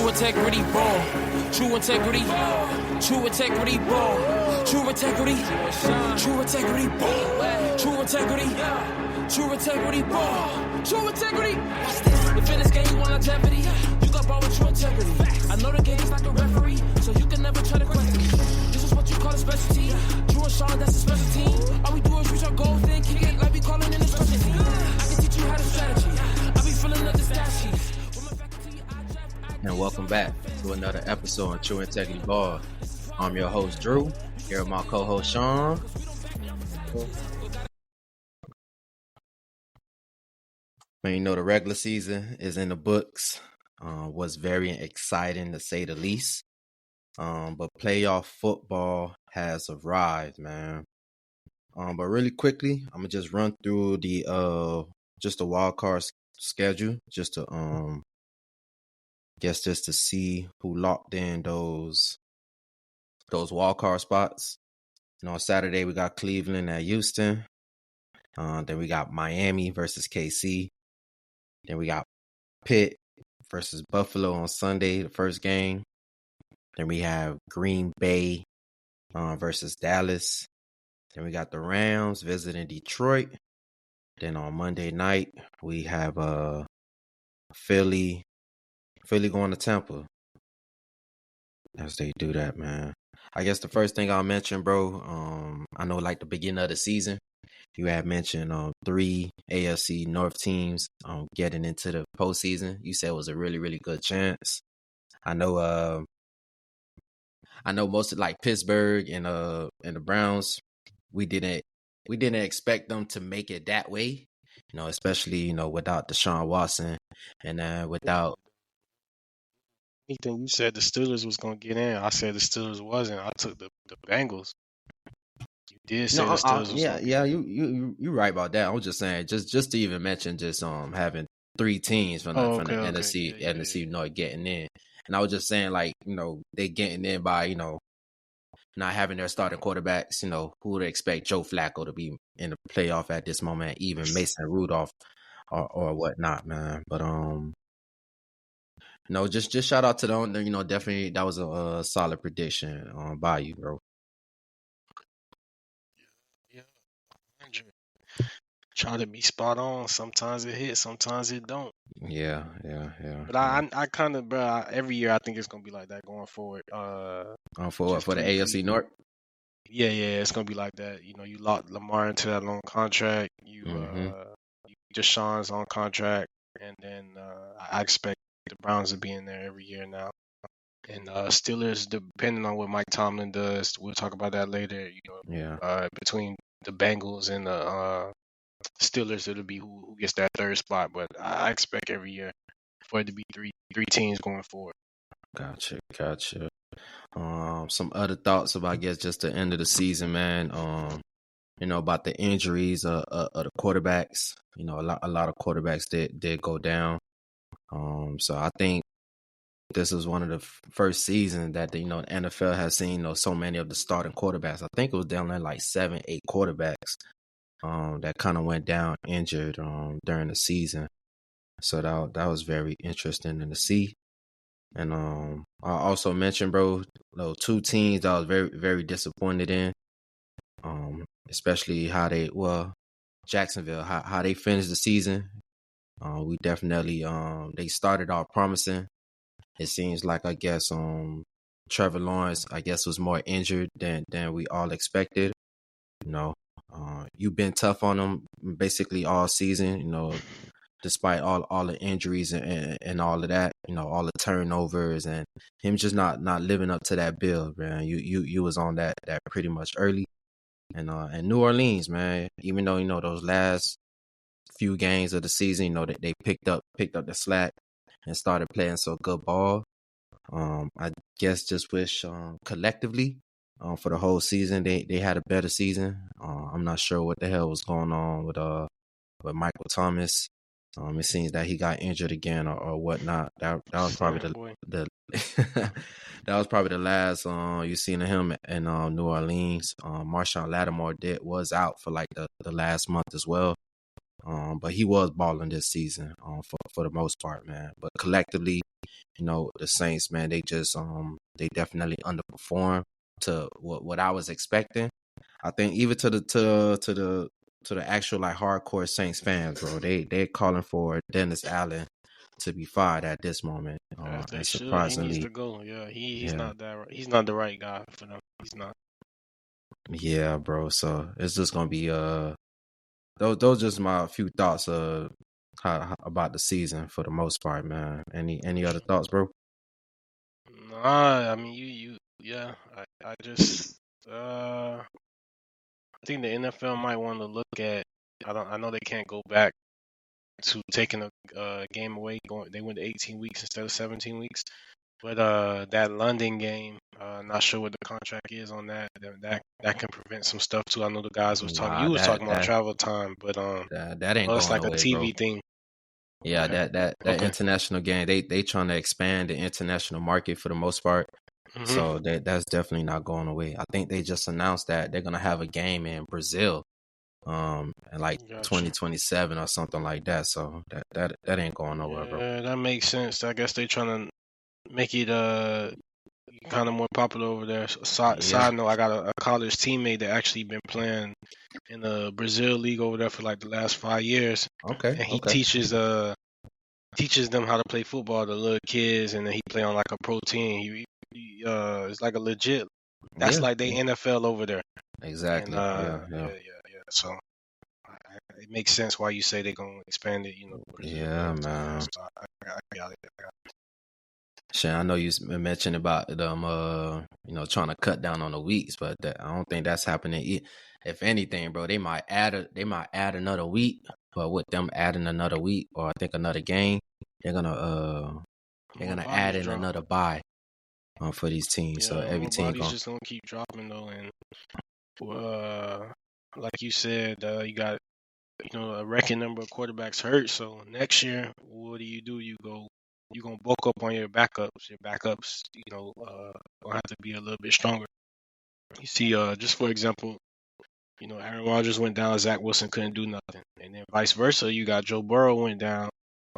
True integrity ball. True integrity. True integrity ball. True integrity. True integrity ball. True integrity. True integrity ball. True integrity. Watch this. If in this game you want longevity, you got ball with true integrity. I know the game is like a referee, so you can never try to question me. This is what you call a specialty. Drew and Sean, that's a special team. All we do is reach our goals, then kick it like we calling in a special team. I can teach you how to strategy. I be filling up the stat sheets. And welcome back to another episode on True Integrity Ball. I'm your host, Drew, here with my co-host, Sean. Man, you know, the regular season is in the books. Was very exciting, to say the least. But playoff football has arrived, man. But really quickly, I'm going to just run through the wild card schedule, just to just to see who locked in those wild card spots. You know, on Saturday we got Cleveland at Houston. Then we got Miami versus KC. Then we got Pitt versus Buffalo on Sunday, the first game. Then we have Green Bay versus Dallas. Then we got the Rams visiting Detroit. Then on Monday night we have Philly going to Tampa. As they do that, man. I guess the first thing I'll mention, bro, I know like the beginning of the season, you had mentioned 3 AFC North teams getting into the postseason. You said it was a really, really good chance. I know most of like Pittsburgh and the Browns, we didn't expect them to make it that way. You know, especially, you know, without Deshaun Watson and without Anything you said the Steelers was gonna get in. I said the Steelers wasn't. I took the Bengals. You did say the Steelers was gonna get in. You right about that. I was just saying, just to even mention just having 3 teams from the NFC North getting in. And I was just saying, like, you know, they getting in by, you know, not having their starting quarterbacks. You know, who would expect Joe Flacco to be in the playoff at this moment, even Mason Rudolph or whatnot, man. But no, just shout out to them. You know, definitely that was a solid prediction by you, bro. Yeah, 100. Try to be spot on. Sometimes it hits, sometimes it don't. Yeah. But I kind of, bro, every year I think it's gonna be like that going forward. For the AFC North. Yeah, it's gonna be like that. You know, you lock Lamar into that long contract. You Deshaun's on contract, and then I expect the Browns to be in there every year now. And Steelers, depending on what Mike Tomlin does, we'll talk about that later. You know, between the Bengals and the Steelers, it'll be who gets that third spot. But I expect every year for it to be three teams going forward. Gotcha. Some other thoughts about, I guess, just the end of the season, man. You know, about the injuries of the quarterbacks. You know, a lot of quarterbacks did go down. So I think this is one of the first seasons that the NFL has seen, you know, so many of the starting quarterbacks. I think it was down there like 7, 8 quarterbacks that kind of went down injured during the season. So that was very interesting to see. And I also mentioned, bro, 2 teams that I was very, very disappointed in, especially Jacksonville, how they finished the season. We definitely they started off promising. It seems like, I guess, Trevor Lawrence, I guess, was more injured than we all expected. You know, you've been tough on him basically all season, you know, despite all the injuries and all of that, you know, all the turnovers and him just not living up to that bill, man. You was on that pretty much early. And New Orleans, man, even though, you know, those last few games of the season, you know, they picked up the slack and started playing so good ball. I guess just wish collectively for the whole season they had a better season. I'm not sure what the hell was going on with Michael Thomas. It seems that he got injured again or whatnot. That was probably the that was probably the last you seen of him in New Orleans. Marshawn Lattimore was out for like the last month as well. But he was balling this season for the most part, man. But collectively, the Saints, man, they definitely underperformed to what I was expecting. I think even to the actual like hardcore Saints fans, bro, they're calling for Dennis Allen to be fired at this moment. As they And should. He needs surprisingly, to go. Yeah, he's yeah, not that. He's not the right guy for them. He's not. yeah, bro. So it's just gonna be those just my few thoughts how about the season for the most part, man. Any other thoughts, bro? Nah, I mean yeah. I just I think the NFL might want to look at. I know they can't go back to taking a game away. They went to 18 weeks instead of 17 weeks. But that London game, not sure what the contract is on that. That can prevent some stuff too. I know the guys was talking. Nah, You was talking about travel time, but that ain't well, it's going like a away, bro. TV thing. Yeah, Okay. that Okay. international game, they trying to expand the international market for the most part. So Mhm. that's definitely not going away. I think they just announced that they're gonna have a game in Brazil, in like Gotcha. 2027 or something like that. So that ain't going nowhere, bro. Yeah, that makes sense. I guess they trying to make it kind of more popular over there. Yeah. Side note, I got a college teammate that actually been playing in the Brazil league over there for like the last 5 years, Okay. and he Okay. teaches them how to play football, the little kids, and then he play on like a pro team. It's like a legit. That's Yeah. like they Yeah. NFL over there, and Exactly. Yeah. Yeah. yeah. So it makes sense why you say they're gonna expand it, Brazil and Yeah, everything. Yeah, man. so I got it. Shane, I know you mentioned about them, trying to cut down on the weeks, but I don't think that's happening. If anything, bro, they might add another week, but with them adding another week or I think another game, they're gonna More add bodies in drop. another bye for these teams. So Yeah, every more team bodies going. just gonna keep dropping though, and uh, like you said, you got a record number of quarterbacks hurt. So next year, what do? You gonna bulk up on your backups. Your backups, gonna have to be a little bit stronger. You see, just for example, Aaron Rodgers went down, Zach Wilson couldn't do nothing, and then vice versa. You got Joe Burrow went down,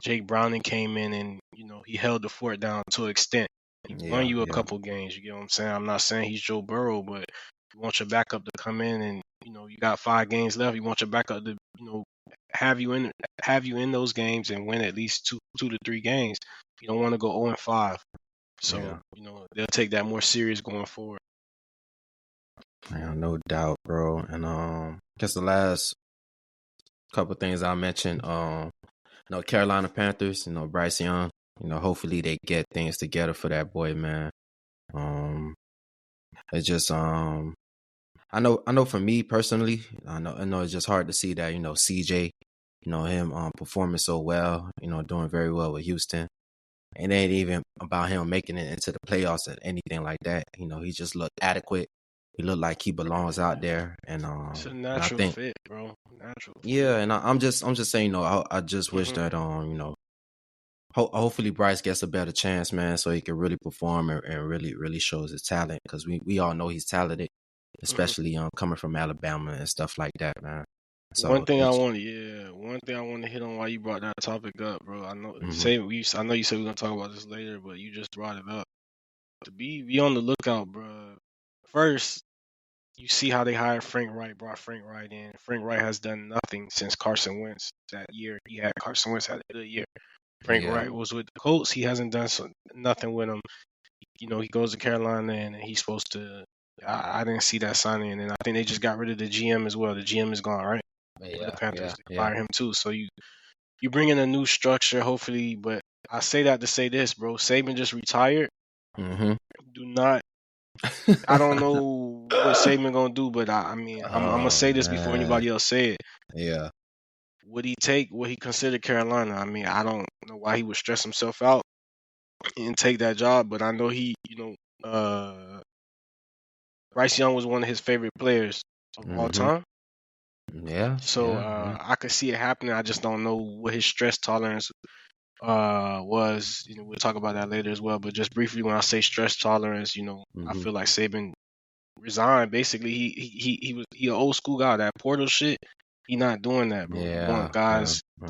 Jake Browning came in, and he held the fort down to an extent. He won Yeah, you a yeah, couple games. You get what I'm saying? I'm not saying he's Joe Burrow, but you want your backup to come in, and you got 5 games left. You want your backup to have you in those games and win at least two to 3 games. You don't want to go 0-5. So yeah. they'll take that more serious going forward. Yeah, no doubt, bro. And guess the last couple things I mentioned, Carolina Panthers, Bryce Young, hopefully they get things together for that boy, man. It's just I know for me personally, I know it's just hard to see that, CJ, him performing so well, doing very well with Houston. It ain't even about him making it into the playoffs or anything like that. He just looked adequate. He looked like he belongs out there, and It's a I natural think, fit, bro. Natural fit. yeah, and I'm just saying, I just wish Hmm. that hopefully Bryce gets a better chance, man, so he can really perform and really really shows his talent because we all know he's talented, Hmm. especially Hmm. coming from Alabama and stuff like that, man. One So thing I it's want, yeah, one thing I want to hit on why you brought that topic up, bro. I know, hmm I know you said we're gonna talk about this later, but you just brought it up. To be on the lookout, bro. First, you see how they hired Frank Wright, brought Frank Wright in. Frank Wright has done nothing since Carson Wentz that year. Carson Wentz had a good year. Frank yeah, Wright was with the Colts. He hasn't done nothing with them. He goes to Carolina and he's supposed to. I didn't see that signing, and I think they just got rid of the GM as well. The GM is gone, right? For the yeah, Panthers, yeah, they yeah. fired him too. So you bring in a new structure, hopefully. But I say that to say this, bro. Saban just retired. hmm Do not. I don't know what Saban gonna do, but I mean, I'm gonna Oh say this before man, anybody else say it. yeah. Would he take what he considered Carolina? I mean, I don't know why he would stress himself out and take that job, but I know Bryce Young was one of his favorite players of all hmm time. Yeah, So yeah, yeah. I could see it happening. I just don't know what his stress tolerance was. We'll talk about that later as well. But just briefly, when I say stress tolerance, I hmm feel like Saban resigned. Basically, he was an old school guy. That portal shit. He not doing that, bro. He want Yeah.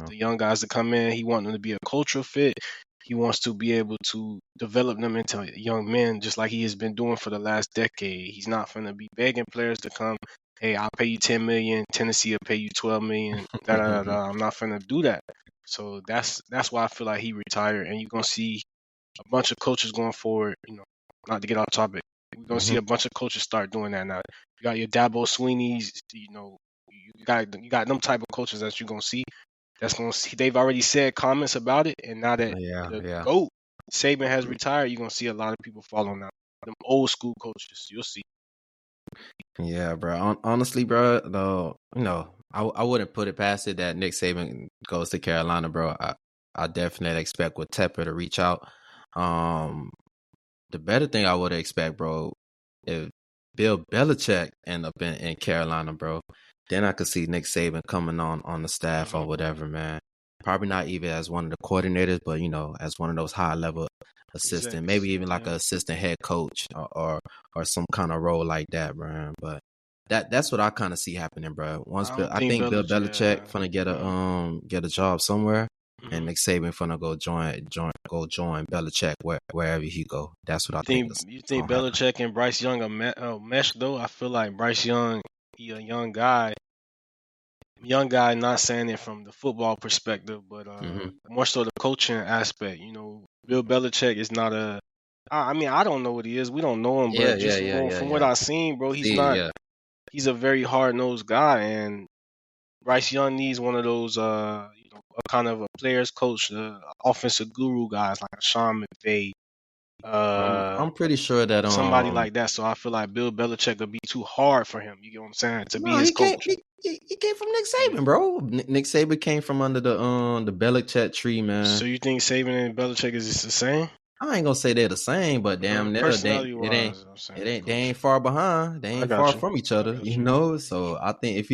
the young guys to come in. He want them to be a cultural fit. He wants to be able to develop them into young men, just like he has been doing for the last decade. He's not finna be begging players to come. Hey, I'll pay you 10 million. Tennessee will pay you 12 million. Da da da da. I'm not finna do that. So that's why I feel like he retired, and you're gonna see a bunch of coaches going forward. Not to get off topic, we're gonna see a bunch of coaches start doing that now. You got your Dabo Sweeney's, you got them type of coaches that you're gonna see. That's gonna see. They've already said comments about it, and now that the Yeah. GOAT Saban has retired, you're gonna see a lot of people follow now. Them old school coaches, you'll see. Yeah, bro. Honestly, bro, though, I wouldn't put it past it that Nick Saban goes to Carolina, bro. I definitely expect with Tepper to reach out. The better thing I would expect, bro, if Bill Belichick end up in Carolina, bro, then I could see Nick Saban coming on the staff or whatever, man. Probably not even as one of the coordinators, but as one of those high level assistant, maybe even like an assistant head coach or some kind of role like that, bro. But that's what I kind of see happening, bro. I think Bill Belichick finna get a job somewhere, and Nick Saban finna go join Belichick wherever he go. That's what I think. You think Belichick and Bryce Young are mesh though? I feel like Bryce Young, he a young guy. Young guy, not saying it from the football perspective, but more so the coaching aspect. Bill Belichick is not a. I mean, I don't know what he is. We don't know him, but just from what I've seen, bro, he's not. Yeah. He's a very hard nosed guy, and Bryce Young needs one of those, a kind of a players coach, offensive guru guys like Sean McVay. I'm pretty sure that Somebody like that. So I feel like Bill Belichick would be too hard for him. You get what I'm saying? To be his coach. He came from Nick Saban, bro. Nick Saban came from under the Belichick tree, man. So you think Saban and Belichick is just the same? I ain't gonna say they're the same, but damn near they ain't far behind. They ain't far from each other, So I think if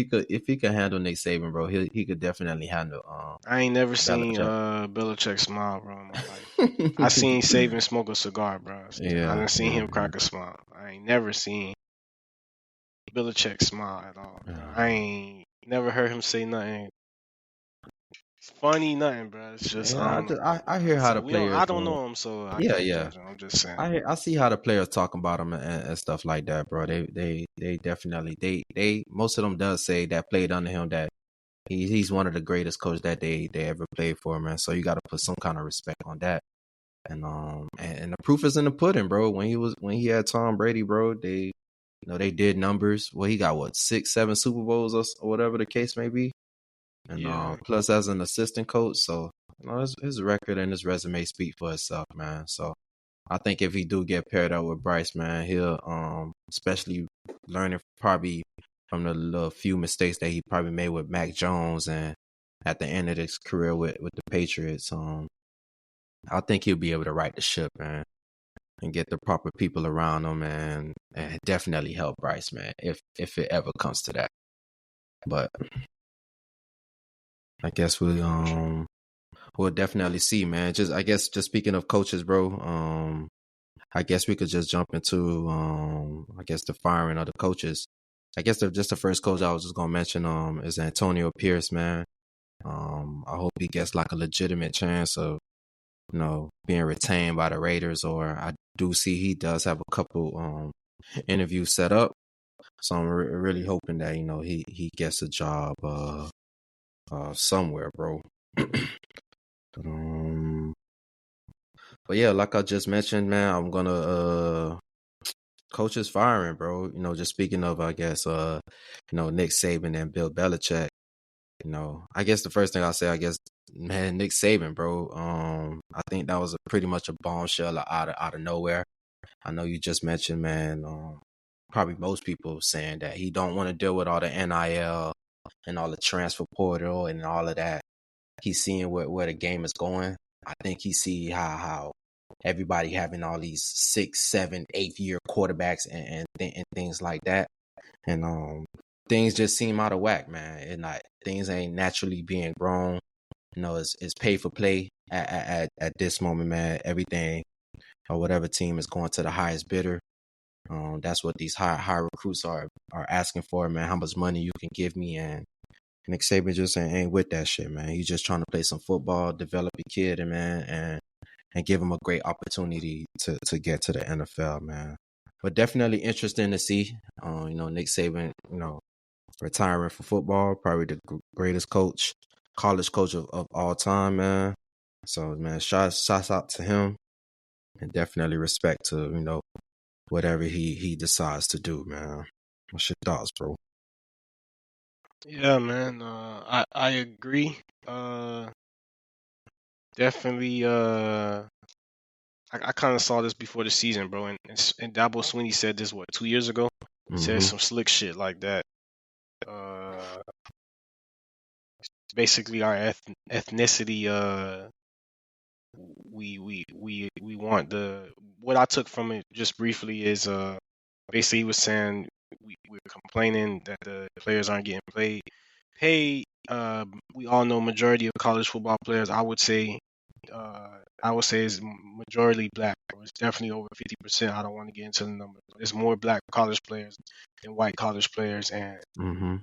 he could handle Nick Saban, bro, he could definitely handle. I ain't never seen Belichick smile, bro, in my life. I seen Saban smoke a cigar, bro. Yeah, I didn't see him crack a smile. I ain't never seen Belichick smile at all. I ain't never heard him say nothing funny, nothing, bro. It's just I hear how the players. I don't know him, so I can't judge him. I'm just saying. I see how the players talking about him and stuff like that, bro. They definitely they most of them does say that played under him that he's one of the greatest coaches that they ever played for, man. So you got to put some kind of respect on that. And the proof is in the pudding, bro. When he had Tom Brady, bro, they did numbers. Well, he got 6, 7 Super Bowls or whatever the case may be. And plus as an assistant coach, so his record and his resume speak for itself, man. So I think if he do get paired up with Bryce, man, he'll especially learning probably from the little few mistakes that he probably made with Mac Jones and at the end of his career with the Patriots. I think he'll be able to right the ship, man, and get the proper people around him, and definitely help Bryce, man, if it ever comes to that. But I guess we'll definitely see, man. Just speaking of coaches, bro, I guess we could just jump into the firing of the coaches. I guess just the first coach I was just gonna mention is Antonio Pierce, man. I hope he gets like a legitimate chance of being retained by the Raiders, or I do see he does have a couple interviews set up. So I'm really hoping that he gets a job somewhere, bro. But yeah, like I just mentioned, man, I'm gonna coaches firing, bro. Just speaking of, I guess Nick Saban and Bill Belichick. I guess the first thing I'll say, man, Nick Saban, bro. I think that was pretty much a bombshell out of nowhere. I know you just mentioned, man. Probably most people saying that he don't want to deal with all the NIL and all the transfer portal and all of that. He's seeing where the game is going. I think he see how everybody having all these 6, 7, 8 year quarterbacks and things like that, and things just seem out of whack, man. And things ain't naturally being grown. It's pay for play at this moment, man. Everything or whatever team is going to the highest bidder. That's what these high recruits are asking for, man. How much money you can give me, and Nick Saban just ain't with that shit, man. He's just trying to play some football, develop a kid, and man, and give him a great opportunity to get to the NFL, man. But definitely interesting to see. Nick Saban, retiring from football, probably the greatest college coach of all time, man. So, man, shots out to him, and definitely respect to whatever he decides to do, man. What's your thoughts, bro? Yeah, man. I agree. Definitely. I kind of saw this before the season, bro. And Dabo Swinney said this 2 years ago. He said Mm-hmm. some slick shit like that. Basically our ethnicity. We want what I took from it just briefly is basically he was saying we're complaining that the players aren't getting paid. We all know majority of college football players. I would say is majority black. It's definitely over 50%. I don't want to get into the numbers. There's more black college players than white college players, and Mm-hmm.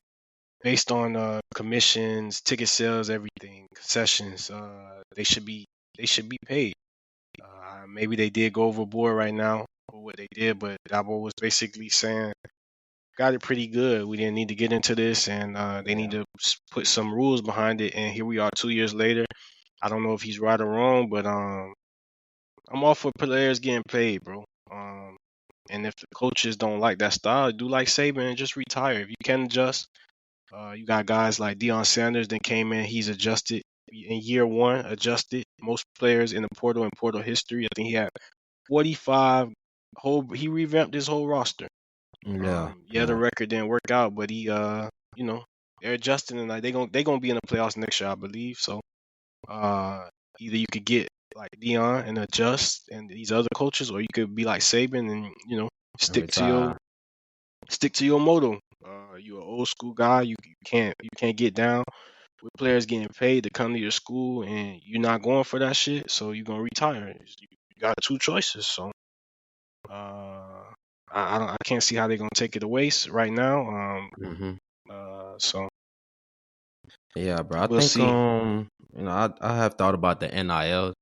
based on commissions, ticket sales, everything, concessions, they should be paid. Maybe they did go overboard right now for what they did, but Dabo was basically saying got it pretty good. We didn't need to get into this, and they need to put some rules behind it. And here we are, 2 years later. I don't know if he's right or wrong, but I'm all for players getting paid, bro. And if the coaches don't like that style, do like Saban and just retire. If you can adjust, you got guys like Deion Sanders that came in. He's adjusted in year one. Adjusted most players in the portal and portal history. I think he had 45 he revamped his whole roster. Yeah. The record didn't work out, but they're adjusting and like they gonna be in the playoffs next year, I believe. So either you could get like Dion and adjust and these other coaches, or you could be like Saban and stick to Retire. your motto. You're an old school guy. You can't get down with players getting paid to come to your school, and you're not going for that shit. So you're gonna retire. You got two choices. So I can't see how they're gonna take it away right now. Mm-hmm. So Yeah, bro. I we'll think see. I have thought about the NIL.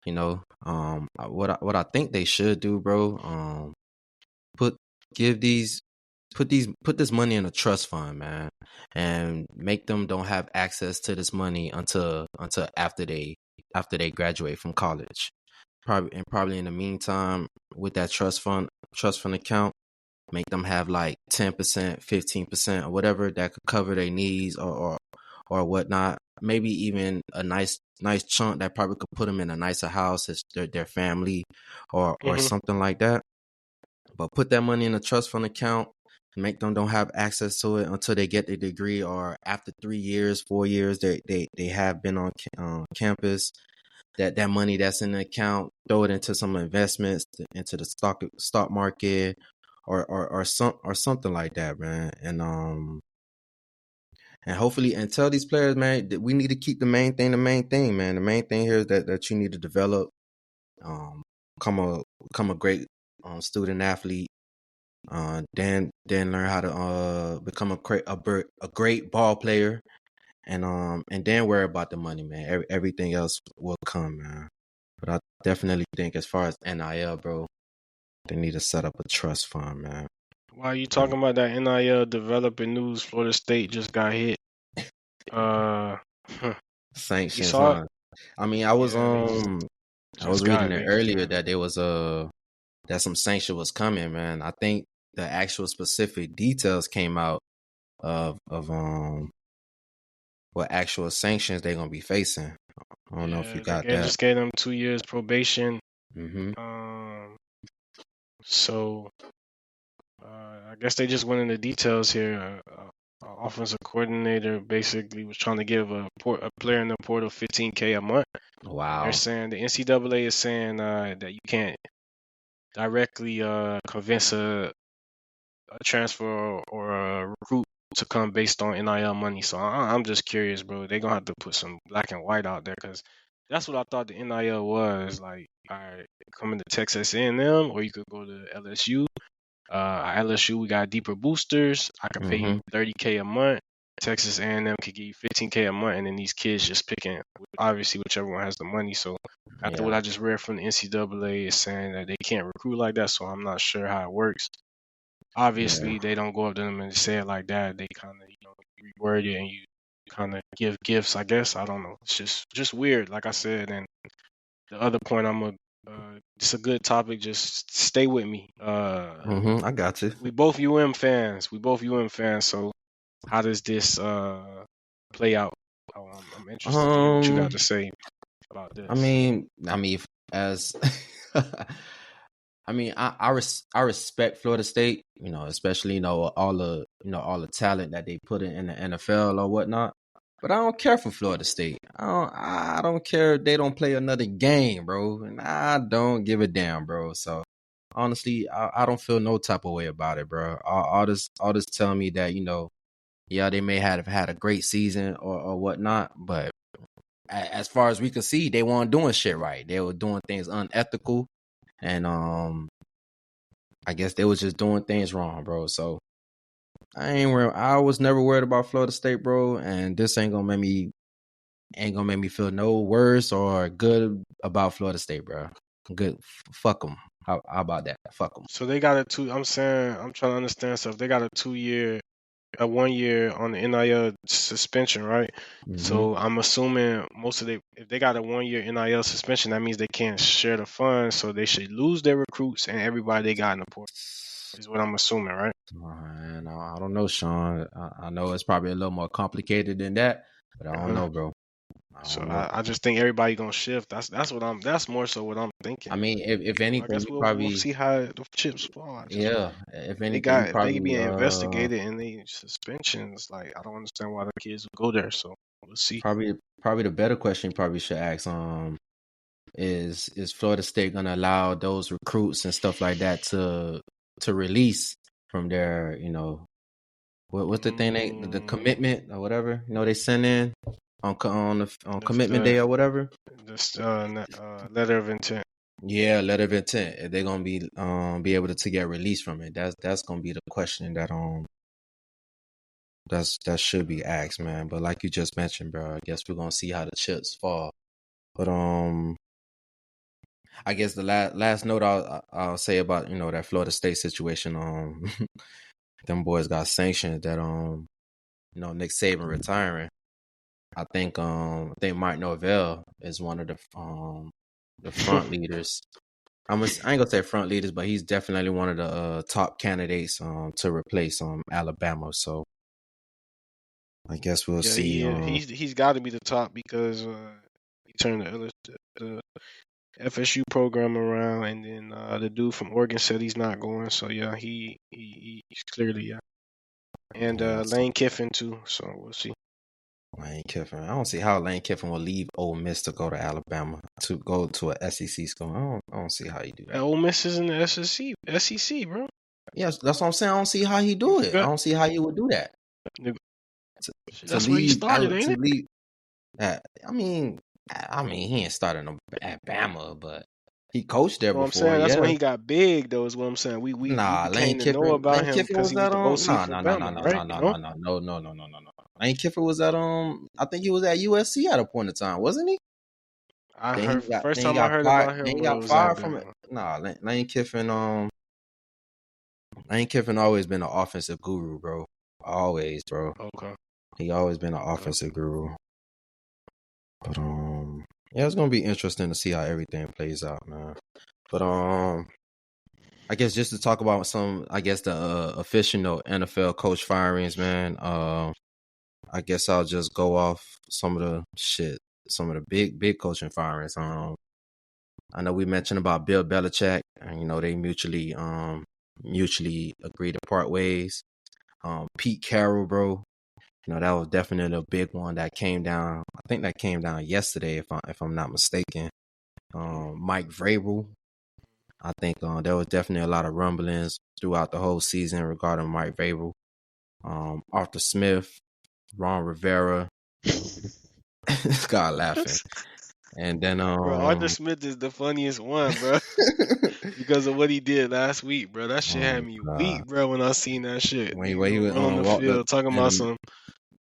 What I think they should do, bro. Put give these put this money in a trust fund, man, and make them don't have access to this money until after they graduate from college. Probably in the meantime, with that trust fund account, make them have like 10%, 15%, or whatever that could cover their needs or whatnot. Maybe even a nice chunk that probably could put them in a nicer house as their family or Hmm. something like that. But put that money in a trust fund account. Make them don't have access to it until they get their degree, or after 3 years, 4 years they have been on campus. That money that's in the account, throw it into some investments, into the stock market, or something like that, man. And hopefully, and tell these players, man, that we need to keep the main thing, man. The main thing here is that you need to develop, become a great student athlete. Then learn how to become a great ball player, and then worry about the money, man. Everything else will come, man. But I definitely think as far as NIL, bro, they need to set up a trust fund, man. While you talking about that NIL developing news, Florida State just got hit. You Sanctions, saw it? huh? I mean, I was Yeah, they I was just got reading it. it earlier that there was that some sanction was coming, man. I think the actual specific details came out of what actual sanctions they're gonna be facing. I don't know if you Yeah, got that. just gave them 2 years probation. Mm-hmm. So I guess they just went into details here. Offensive coordinator basically was trying to give a player in the portal $15K a month. They're Wow. saying the NCAA is saying that you can't directly convince a transfer or a recruit to come based on NIL money. So I'm just curious, bro. They're gonna have to put some black and white out there because that's what I thought the NIL was. Like, all right, coming to Texas A&M, or you could go to LSU. At LSU, we got deeper boosters. I could pay Mm-hmm. you $30K a month. Texas A&M could give you $15K a month, and then these kids just picking, obviously, whichever one has the money. So after what I just read from the NCAA, is saying that they can't recruit like that. So I'm not sure how it works. Obviously, they don't go up to them and say it like that. They kind of, reword it and you kind of give gifts, I guess. I don't know. It's just weird, like I said. And the other point, it's a good topic. Just stay with me. I got you. We both UM fans. So how does this play out? I'm interested to hear what you got to say about this. I mean, as I respect Florida State, especially all the talent that they put in the NFL or whatnot. But I don't care for Florida State. I don't care if they don't play another game, bro. And I don't give a damn, bro. So honestly, I don't feel no type of way about it, bro. All this telling me that they may have had a great season or whatnot, but as far as we could see, they weren't doing shit right. They were doing things unethical, and I guess they was just doing things wrong, bro. So I was never worried about Florida State, bro, and this ain't gonna make me feel no worse or good about Florida State, bro. Good, fuck them. How about that? Fuck them. So they got a 2. I'm trying to understand stuff. They got a 1 year on the NIL suspension, right? Mm-hmm. So I'm assuming if they got a 1 year NIL suspension, that means they can't share the funds, so they should lose their recruits and everybody they got in the portal. Is what I'm assuming, right? And I don't know, Sean. I know it's probably a little more complicated than that, but I don't know, bro. I just think everybody gonna shift. That's more so what I'm thinking. I mean, if anything, I guess we'll see how the chips fall. If anything, if they can be investigated and they suspensions, like I don't understand why the kids would go there. So we'll see. Probably the better question you probably should ask is Florida State gonna allow those recruits and stuff like that to release from their what's the thing the commitment or whatever they send in on commitment day or whatever. This letter of intent. Yeah, letter of intent. They're gonna be able to get released from it. That's gonna be the question that that should be asked, man. But like you just mentioned, bro, I guess we're gonna see how the chips fall. But I guess the last note I'll say about that Florida State situation. Them boys got sanctioned that Nick Saban retiring. I think Mike Norvell is one of the front leaders. I ain't gonna say front leaders, but he's definitely one of the top candidates to replace Alabama. So I guess we'll see. He's got to be the top because he turned the FSU program around, and then the dude from Oregon said he's not going. So yeah, he's clearly and Lane Kiffin too. So we'll see. Lane Kiffin. I don't see how Lane Kiffin will leave Ole Miss to go to Alabama to go to a SEC school. I don't see how he do that. Ole Miss is in the SEC, bro. Yes, that's what I'm saying. I don't see how he do it. I don't see how he would do that. That's where he started, ain't it? I mean, he ain't started no Alabama, but he coached there before. I'm saying that's when he got big, though. Is what I'm saying. We Lane Kiffin know about him because he was the OC No. Lane Kiffin was at I think he was at USC at a point in time, wasn't he? First time I heard about him, he got fired from it. Lane Kiffin. Lane Kiffin always been an offensive guru, bro. Always, bro. Okay. He always been an offensive guru. But it's gonna be interesting to see how everything plays out, man. But I guess just to talk about the official NFL coach firings, man. I guess I'll just go off some of the big coaching firings. I know we mentioned about Bill Belichick, and they mutually agreed to part ways. Pete Carroll, bro. That was definitely a big one that came down. I think that came down yesterday, if I'm not mistaken. Mike Vrabel. I think there was definitely a lot of rumblings throughout the whole season regarding Mike Vrabel. Arthur Smith, Ron Rivera. God laughing. And then bro, Arthur Smith is the funniest one, bro. Because of what he did last week, bro. That shit had me weak, bro, when I seen that shit. When he was on the field talking about some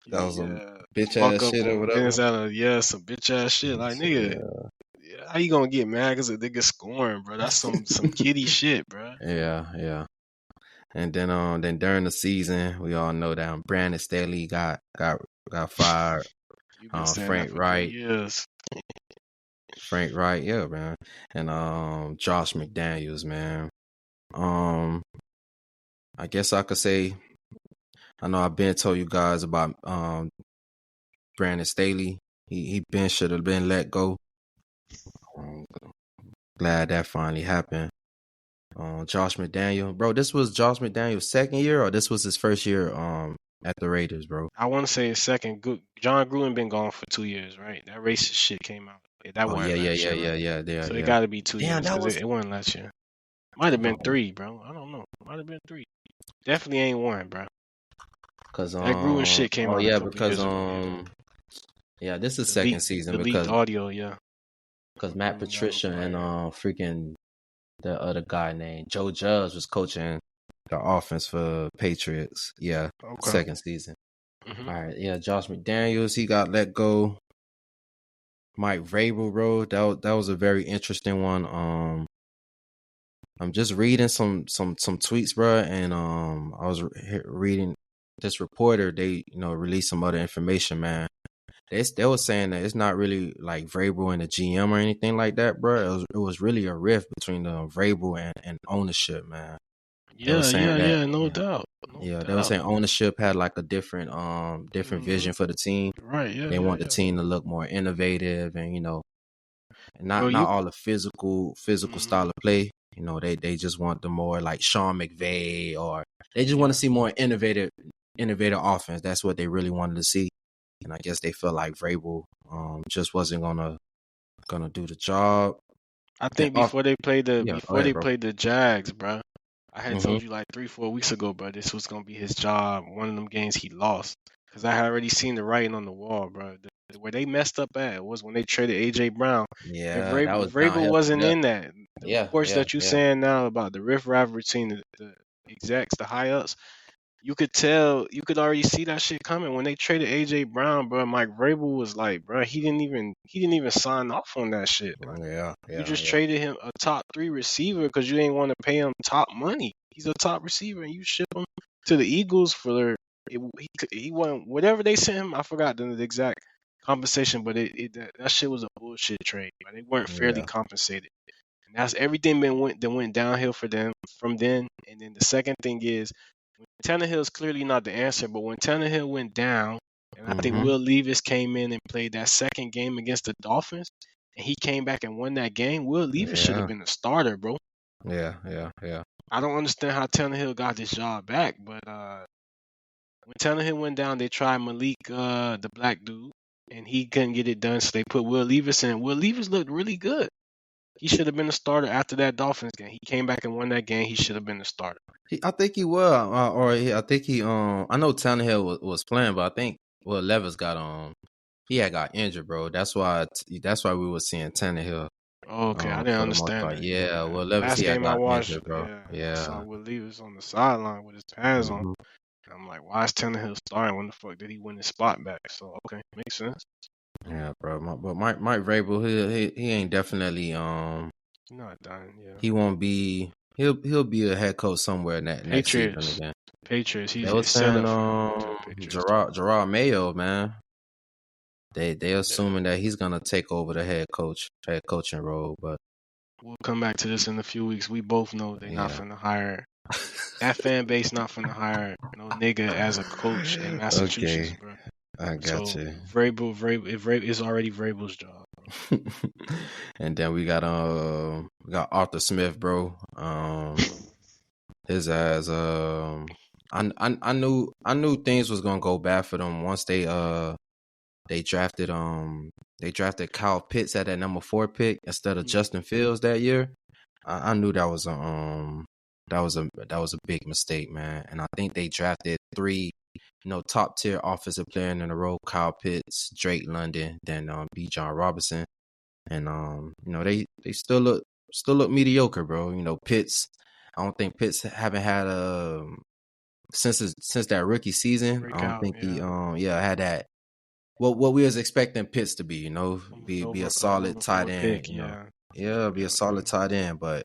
That was some Yeah, bitch walk ass up shit or on whatever. minutes out of some bitch ass shit. Like nigga, how you gonna get mad because a nigga scoring, bro? That's some kiddie shit, bro. Yeah. And then during the season, we all know that Brandon Staley got fired. You've been saying that Frank for 3 Wright, years. yeah, man, and Josh McDaniels, man. I guess I could say, I know I've been told you guys about Brandon Staley. He been should have been let go. Glad that finally happened. Josh McDaniel, bro. This was Josh McDaniel's second year, or this was his first year at the Raiders, bro. I want to say a second. Good. John Gruden been gone for 2 years, right? That racist shit came out. Yeah, that Oh wasn't last year, right? So it yeah. got to be 2 Damn, years that because was it wasn't last year. Might have been oh, 3, bro. I don't know. Might have been 3. Definitely ain't 1, bro. because That Gruden shit came oh out a yeah, couple because years ago. Yeah. yeah, this is The second leaked, season the leaked because audio. Yeah. Matt Gruden got Patricia and fired. freaking the other guy named Joe Judge was coaching the offense for Patriots. Yeah, Okay. second season. Hmm. All right, yeah, Josh McDaniels, he got let go. Mike Vrabel, bro, that was a very interesting one. I'm just reading some tweets, bro, and I was reading this reporter. They released some other information, man. They were saying that it's not really like Vrabel and the GM or anything like that, bro. It was really a rift between the Vrabel and ownership, man. They were saying that, Yeah. No doubt. No yeah, they were doubt. saying ownership had like a different Hmm. vision for the team. Right. They want the Yeah. team to look more innovative and Bro, not you. all the physical Hmm. style of play. They just want the more like Sean McVay, or they just want to Yeah. see more innovative offense. That's what they really wanted to see. And I guess they felt like Vrabel just wasn't gonna do the job. I Then think off, yeah, go before ahead, they bro. played the Jags, bro. I had Hmm. told you like 3 4 weeks ago, bro. This was gonna be his job. One of them games he lost because I had already seen the writing on the wall, bro. Where they messed up at was when they traded AJ Brown, and Yeah, that was Vrabel downhill from wasn't there. in that. The Yeah, reports yeah, that you yeah. saying now about the riff-raff between the execs, the high ups, you could tell, you could already see that shit coming when they traded AJ Brown, bro. Mike Vrabel was like, bro, he didn't even sign off on that shit. Like, Yeah, you yeah, just yeah. traded him a top 3 receiver because you didn't want to pay him top money. He's a top receiver, and you ship him to the Eagles for he won whatever they sent him. I forgot the exact compensation, but that shit was a bullshit trade. But they weren't fairly Yeah. compensated. And that's everything that went downhill for them from then. And then the second thing is Tannehill's clearly not the answer, but when Tannehill went down, and I think Hmm. Will Levis came in and played that second game against the Dolphins, and he came back and won that game, Will Levis should have Yeah, been the starter, bro. yeah. I don't understand how Tannehill got this job back, but when Tannehill went down, they tried Malik, the black dude, and he couldn't get it done, so they put Will Levis in. Will Levis looked really good. He should have been the starter after that Dolphins game. He came back and won that game. He should have been the starter. I think he will, I think he. I know Tannehill was playing, but I think Levis got he had got injured, bro. That's why we were seeing Tannehill Oh, okay, I didn't for the most understand part. that. Yeah, Yeah, Levis last he had game I got watched, injured, bro. yeah, I saw Yeah. Will Levis on the sideline with his pads on. Hmm. And I'm like, why is Tannehill starting? When the fuck did he win his spot back? So okay, makes sense. Yeah, bro. But Mike Vrabel, he ain't definitely He's not done. Yeah, he won't be he'll be a head coach somewhere next season Patriots, again. Patriots. They He's was it's set saying up for him to go to the Patriots too. Gerard Mayo, man. They Yeah, assuming that he's gonna take over the head coaching role, but we'll come back to this in a few weeks. We both know they're not yeah. finna hire that fan base. Not finna hire no nigga as a coach in Massachusetts, Okay, bro. I got So you. Vrabel is already Vrabel's job. And then we got Arthur Smith, bro. His ass I knew things was gonna go bad for them once they drafted Kyle Pitts at that number 4 pick instead of Justin Fields that year. I knew that was a big mistake, man. And I think they drafted 3 top tier offensive players in a row: Kyle Pitts, Drake London, then B. John Robinson. And they still look mediocre, bro. Pitts. I don't think Pitts haven't had since that rookie season, I don't Breakout, think he yeah. had that what we was expecting Pitts to be, be a solid Number tight 4 end, pick, yeah. Yeah, be a solid tight end, but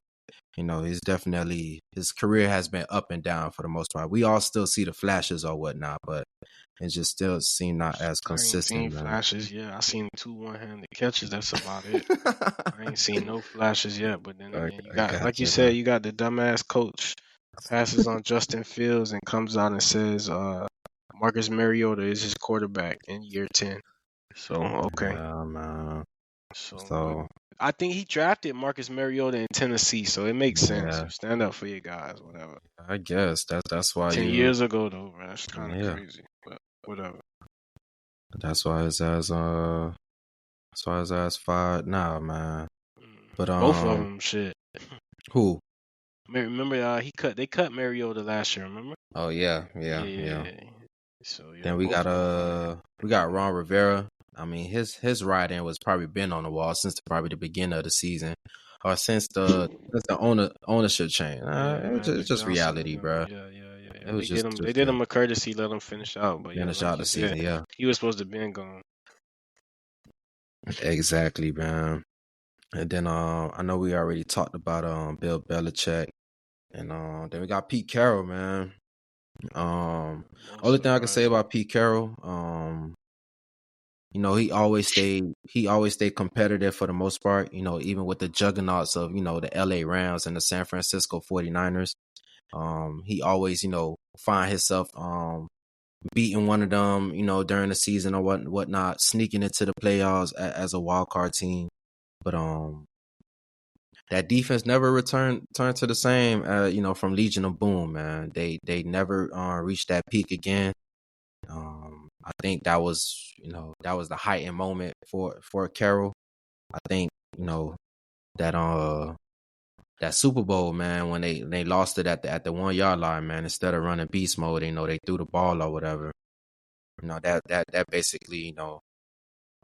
he's definitely his career has been up and down for the most part. We all still see the flashes or whatnot, but it just still seemed not as I ain't seen consistent, man. flashes yet. I seen 2 one-handed catches. That's about it. I ain't seen no flashes yet. But then again, you I got, like you gotcha, said, man. you got the dumbass coach passes on Justin Fields and comes out and says, Marcus Mariota is his quarterback in year 10. So okay. Yeah, man. But So I think he drafted Marcus Mariota in Tennessee, so it makes sense. yeah, You stand up for your guys, whatever. I guess that's why 10 years ago though, bro, that's kind of yeah, crazy. But whatever. that's why his ass fired now, man. But Both of them, shit. who? Remember, they cut Mariota last year. Remember? Oh yeah. Yeah. So yeah, Then both of them fired. we got Ron Rivera. I mean, his writing was probably been on the wall since probably the beginning of the season, or since the ownership change. Yeah, It's Magic just Johnson reality, and them. bro. Yeah. It was They just did him a courtesy, let him finish out. But yeah, finish like out you the said, season. Yeah, he was supposed to be gone. exactly, man. And then I know we already talked about Bill Belichick, and then we got Pete Carroll, man. No Only thing I can say surprise. about Pete Carroll, he always stayed competitive for the most part, even with the juggernauts of, the LA Rams and the San Francisco 49ers. He always, find himself beating one of them, during the season or whatnot, sneaking into the playoffs as a wild card team. But that defense never turned to the same from Legion of Boom, man. They never reached that peak again. I think that was the heightened moment for Carroll. I think that that Super Bowl, man, when they lost it at the 1 yard line, man, instead of running beast mode, they threw the ball or whatever. That basically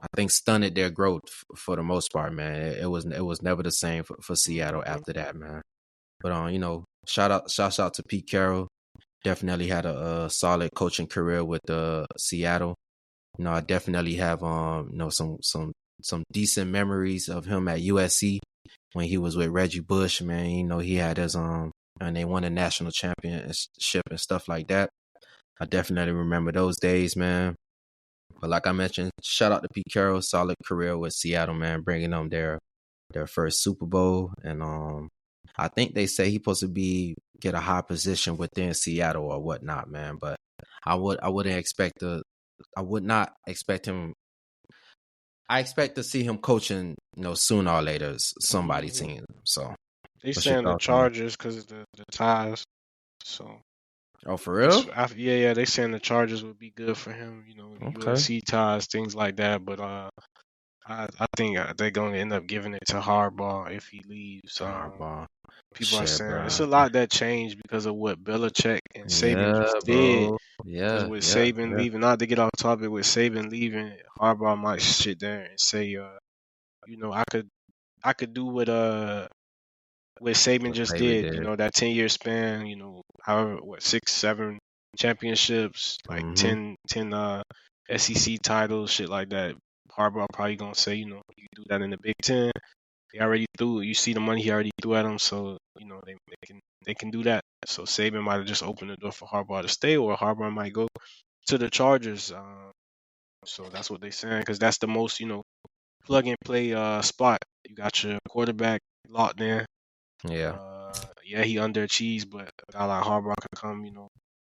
I think stunted their growth for the most part, man. It was never the same for Seattle after that, man. But shout out to Pete Carroll. Definitely had a solid coaching career with Seattle. I definitely have some decent memories of him at USC when he was with Reggie Bush, man. He had his and they won a national championship and stuff like that. I definitely remember those days, man. But like I mentioned, shout out to Pete Carroll, solid career with Seattle, man, bringing them their first Super Bowl, and I think they say he's supposed to get a high position within Seattle or whatnot, man. But I would not expect him. I expect to see him coaching, sooner or later, somebody's team. So, They what's your saying the thoughts on it? Chargers because of the ties. So Oh, for real? yeah, they saying the Chargers would be good for him. Okay. USC ties, things like that. But I think they're going to end up giving it to Harbaugh if he leaves. Harbaugh. People are Shit, saying bro. it's a lot that changed because of what Belichick and Saban Yeah, just did. bro. Because Yeah, with yeah, Saban yeah. leaving, not to get off topic, with Saban leaving, Harbaugh might sit there and say, I could do what Saban What just Saban did. did. That 10-year span. However, what 6, 7 championships, like Mm-hmm. 10 SEC titles, shit like that. Harbaugh probably gonna say, you can do that in the Big Ten. They already threw. You see the money he already threw at them, so they can do that. So Saban might have just opened the door for Harbaugh to stay, or Harbaugh might go to the Chargers. So that's what they're saying, because that's the most plug and play spot. You got your quarterback locked in. Yeah. Yeah, he underachieved, but a guy like Harbaugh can come,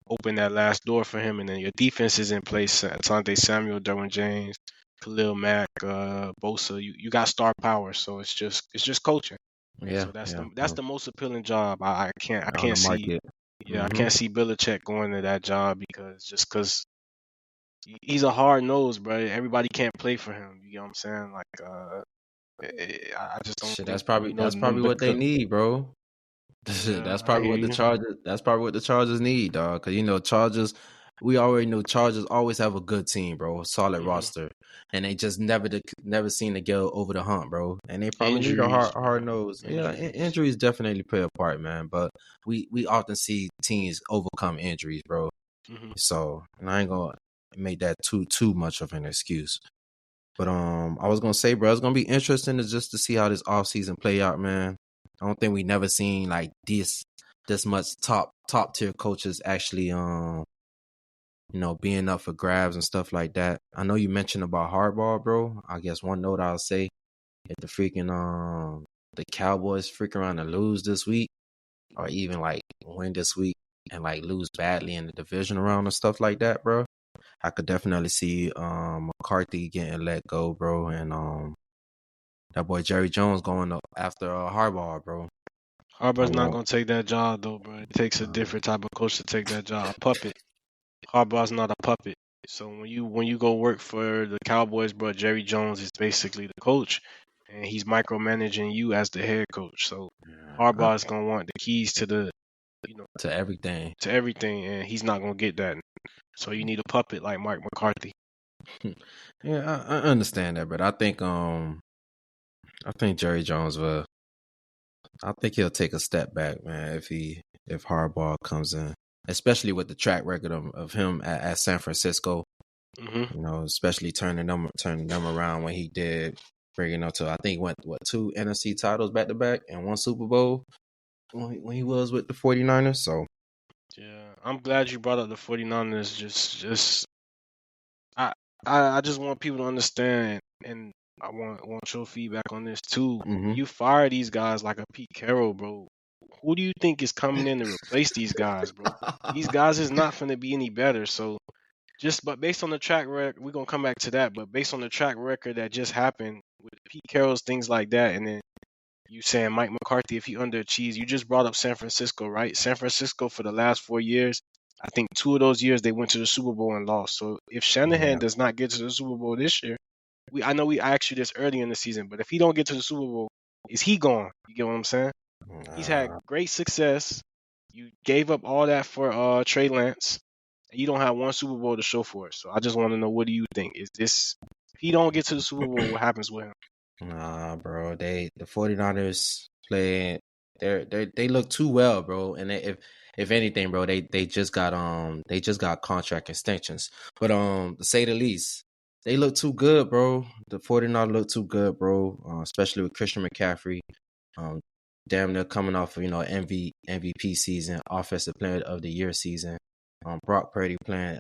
open that last door for him, and then your defense is in place. Asante Samuel, Derwin James, Khalil Mack, Bosa. You got star power, so it's just coaching. Yeah. So that's Yeah. the most appealing job. I On the can't see. market. Yeah, I Mm-hmm. can't see Belichick going to that job because he's a hard nose, bro. Everybody can't play for him. You know what I'm saying? Like, I just don't Shit, think that's probably what they need, bro. Yeah, That's I probably hear what the you. Chargers. That's probably what the Chargers need, dog. Because Chargers. we already know Chargers always have a good team, bro, solid roster, and they just never seem to go over the hump, bro. And they probably need a Injuries, hard bro. nose. Yeah, Injuries. injuries definitely play a part, man. But we often see teams overcome injuries, bro. Mm-hmm. So, and I ain't gonna make that too much of an excuse. But I was gonna say, bro, it's gonna be interesting to see how this offseason play out, man. I don't think we never seen like this much top tier coaches actually being up for grabs and stuff like that. I know you mentioned about hardball, bro. I guess one note I'll say, if the Cowboys freak around and lose this week, or even like win this week and like lose badly in the division round and stuff like that, bro, I could definitely see McCarthy getting let go, bro, and that boy Jerry Jones going up after Harbaugh, bro. Harbaugh's not gonna take that job though, bro. It takes a different type of coach to take that job. A puppet. Harbaugh's not a puppet. So when you go work for the Cowboys, bro, Jerry Jones is basically the coach, and he's micromanaging you as the head coach. So Harbaugh's gonna want the keys to the, to everything, and he's not gonna get that. So you need a puppet like Mike McCarthy. Yeah, I understand that, but I think Jerry Jones will. I think he'll take a step back, man, if Harbaugh comes in, especially with the track record of him at San Francisco. Mm-hmm. Especially turning them around when he did, bringing up to I think what 2 NFC titles back to back and 1 Super Bowl when he was with the 49ers. So yeah, I'm glad you brought up the 49ers. Just I just want people to understand, and I want your feedback on this too. mm-hmm. You fire these guys like a Pete Carroll, bro. Who do you think is coming in to replace these guys, bro? These guys is not going to be any better. So but based on the track record, we're gonna come back to that. But based on the track record that just happened with Pete Carroll's things like that, and then you saying Mike McCarthy, if he underachieves, you just brought up San Francisco, right? San Francisco for the last 4 years, I think 2 of those years they went to the Super Bowl and lost. So if Shanahan does not get to the Super Bowl this year, I know I asked you this early in the season, but if he don't get to the Super Bowl, is he gone? You get what I'm saying? He's had great success. You gave up all that for Trey Lance, and you don't have 1 Super Bowl to show for it. So I just want to know, what do you think? Is this, if he don't get to the Super Bowl, what happens with him? Nah, bro. The 49ers play. They look too well, bro. And if anything, bro, they just got contract extensions. But to say the least, they look too good, bro. The 49ers look too good, bro. Especially with Christian McCaffrey. Damn, they're coming off of MVP season, Offensive Player of the Year season. Brock Purdy playing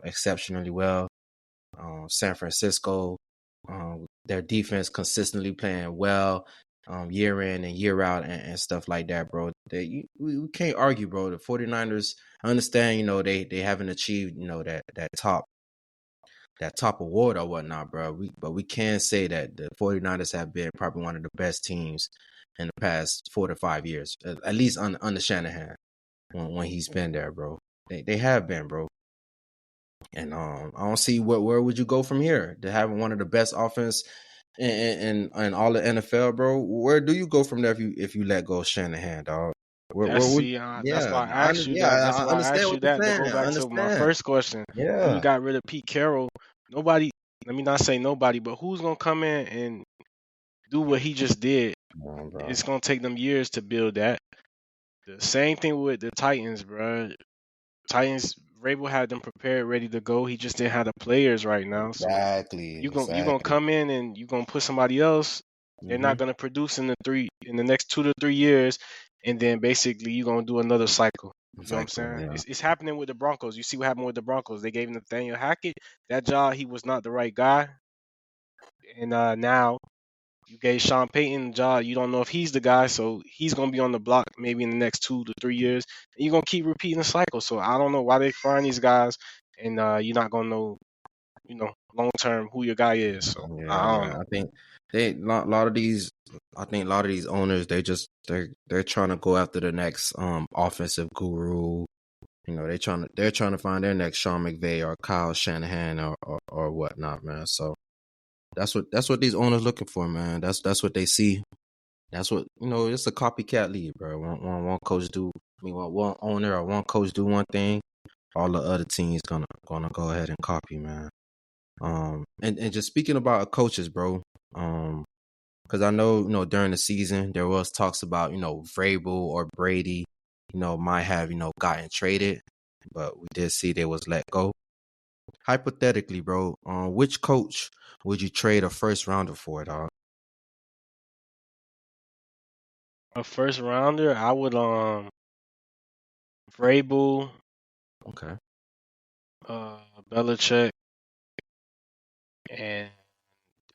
exceptionally well. San Francisco. Their defense consistently playing well, year in and year out and stuff like that, bro. We can't argue, bro. The 49ers, I understand, they haven't achieved, that top award or whatnot, bro. But we can say that the 49ers have been probably one of the best teams in the past 4 to 5 years, at least under Shanahan when he's been there, bro. They have been, bro. And I don't see where would you go from here to having one of the best offense in all the NFL, bro. Where do you go from there if you let go of Shanahan, dog? That's why I asked you that. That's why I asked you that, to go back to my first question. Yeah. When you got rid of Pete Carroll, nobody, let me not say nobody, but who's gonna come in and do what he just did? It's gonna take them years to build that. The same thing with the Titans, bro. Titans, Vrabel had them prepared, ready to go. He just didn't have the players right now. So Exactly. you gonna come in and you gonna put somebody else. They're not gonna produce in the next 2 to 3 years, and then basically you're gonna do another cycle. You know what I'm saying? Yeah. It's happening with the Broncos. You see what happened with the Broncos. They gave Nathaniel Hackett that job. He was not the right guy, and now you gave Sean Payton the job. You don't know if he's the guy, so he's gonna be on the block maybe in the next 2 to 3 years. And you're gonna keep repeating the cycle. So I don't know why they find these guys, and you're not gonna know, long term who your guy is. So I don't know. I think a lot of these owners, they're trying to go after the next offensive guru. They're trying to find their next Sean McVay or Kyle Shanahan or whatnot, man. So that's what these owners looking for, man. That's what they see. That's what it's a copycat league, bro. One coach one owner or one coach do one thing, all the other teams gonna go ahead and copy, man. And just speaking about coaches, bro. Because I know, during the season there was talks about, Vrabel or Brady, might have, gotten traded, but we did see they was let go. Hypothetically, bro, which coach would you trade a first rounder for, dog? A first rounder, I would Vrabel, Okay. Belichick, and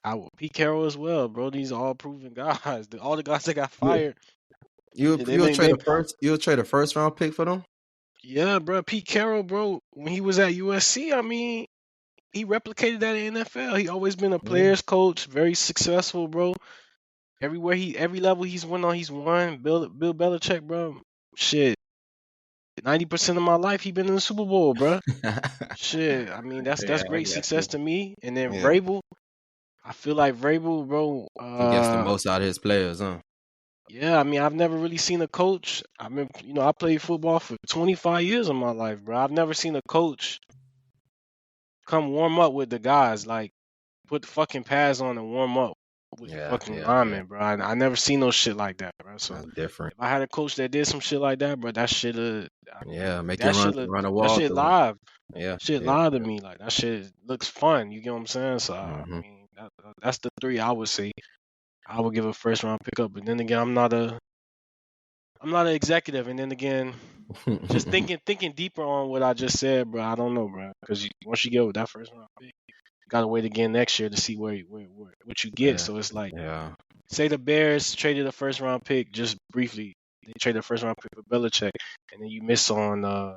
I would Pete Carroll as well, bro. These are all proven guys. All the guys that got You fired, you'll, they you'll been trade they a first you'll trade a first round pick for them? yeah, bro. Pete Carroll, bro. When he was at USC, I mean, he replicated that in NFL. He always been a Yeah. players coach, very successful, bro. Every level he's won on, he's won. Bill Belichick, bro. Shit, 90% of my life he been in the Super Bowl, bro. Shit, I mean that's Yeah, I great got success you. to me. And then Yeah. Vrabel, I feel like Vrabel, bro. He gets the most out of his players, huh? Yeah, I mean I've never really seen a coach. I mean, I played football for 25 years of my life, bro. I've never seen a coach come warm up with the guys, like put the fucking pads on and warm up with the Yeah, fucking yeah, yeah. linemen, bro. I never seen no shit like that, bro. So That's different. if I had a coach that did some shit like that, bro, that shit, I mean, Yeah, make you that run shit, run a that wall shit through him. live. Yeah, Shit yeah. live to me. Like that shit looks fun. You get what I'm saying? So I Mm-hmm. mean, that's the three I would say. I would give a first round pickup, but then again, I'm not an executive, and then again, just thinking deeper on what I just said, bro. I don't know, bro, because once you get with that first round pick, you gotta wait again next year to see where what you get. Yeah, So it's like, yeah. say the Bears traded a first round pick just briefly. They traded a first round pick for Belichick, and then you miss on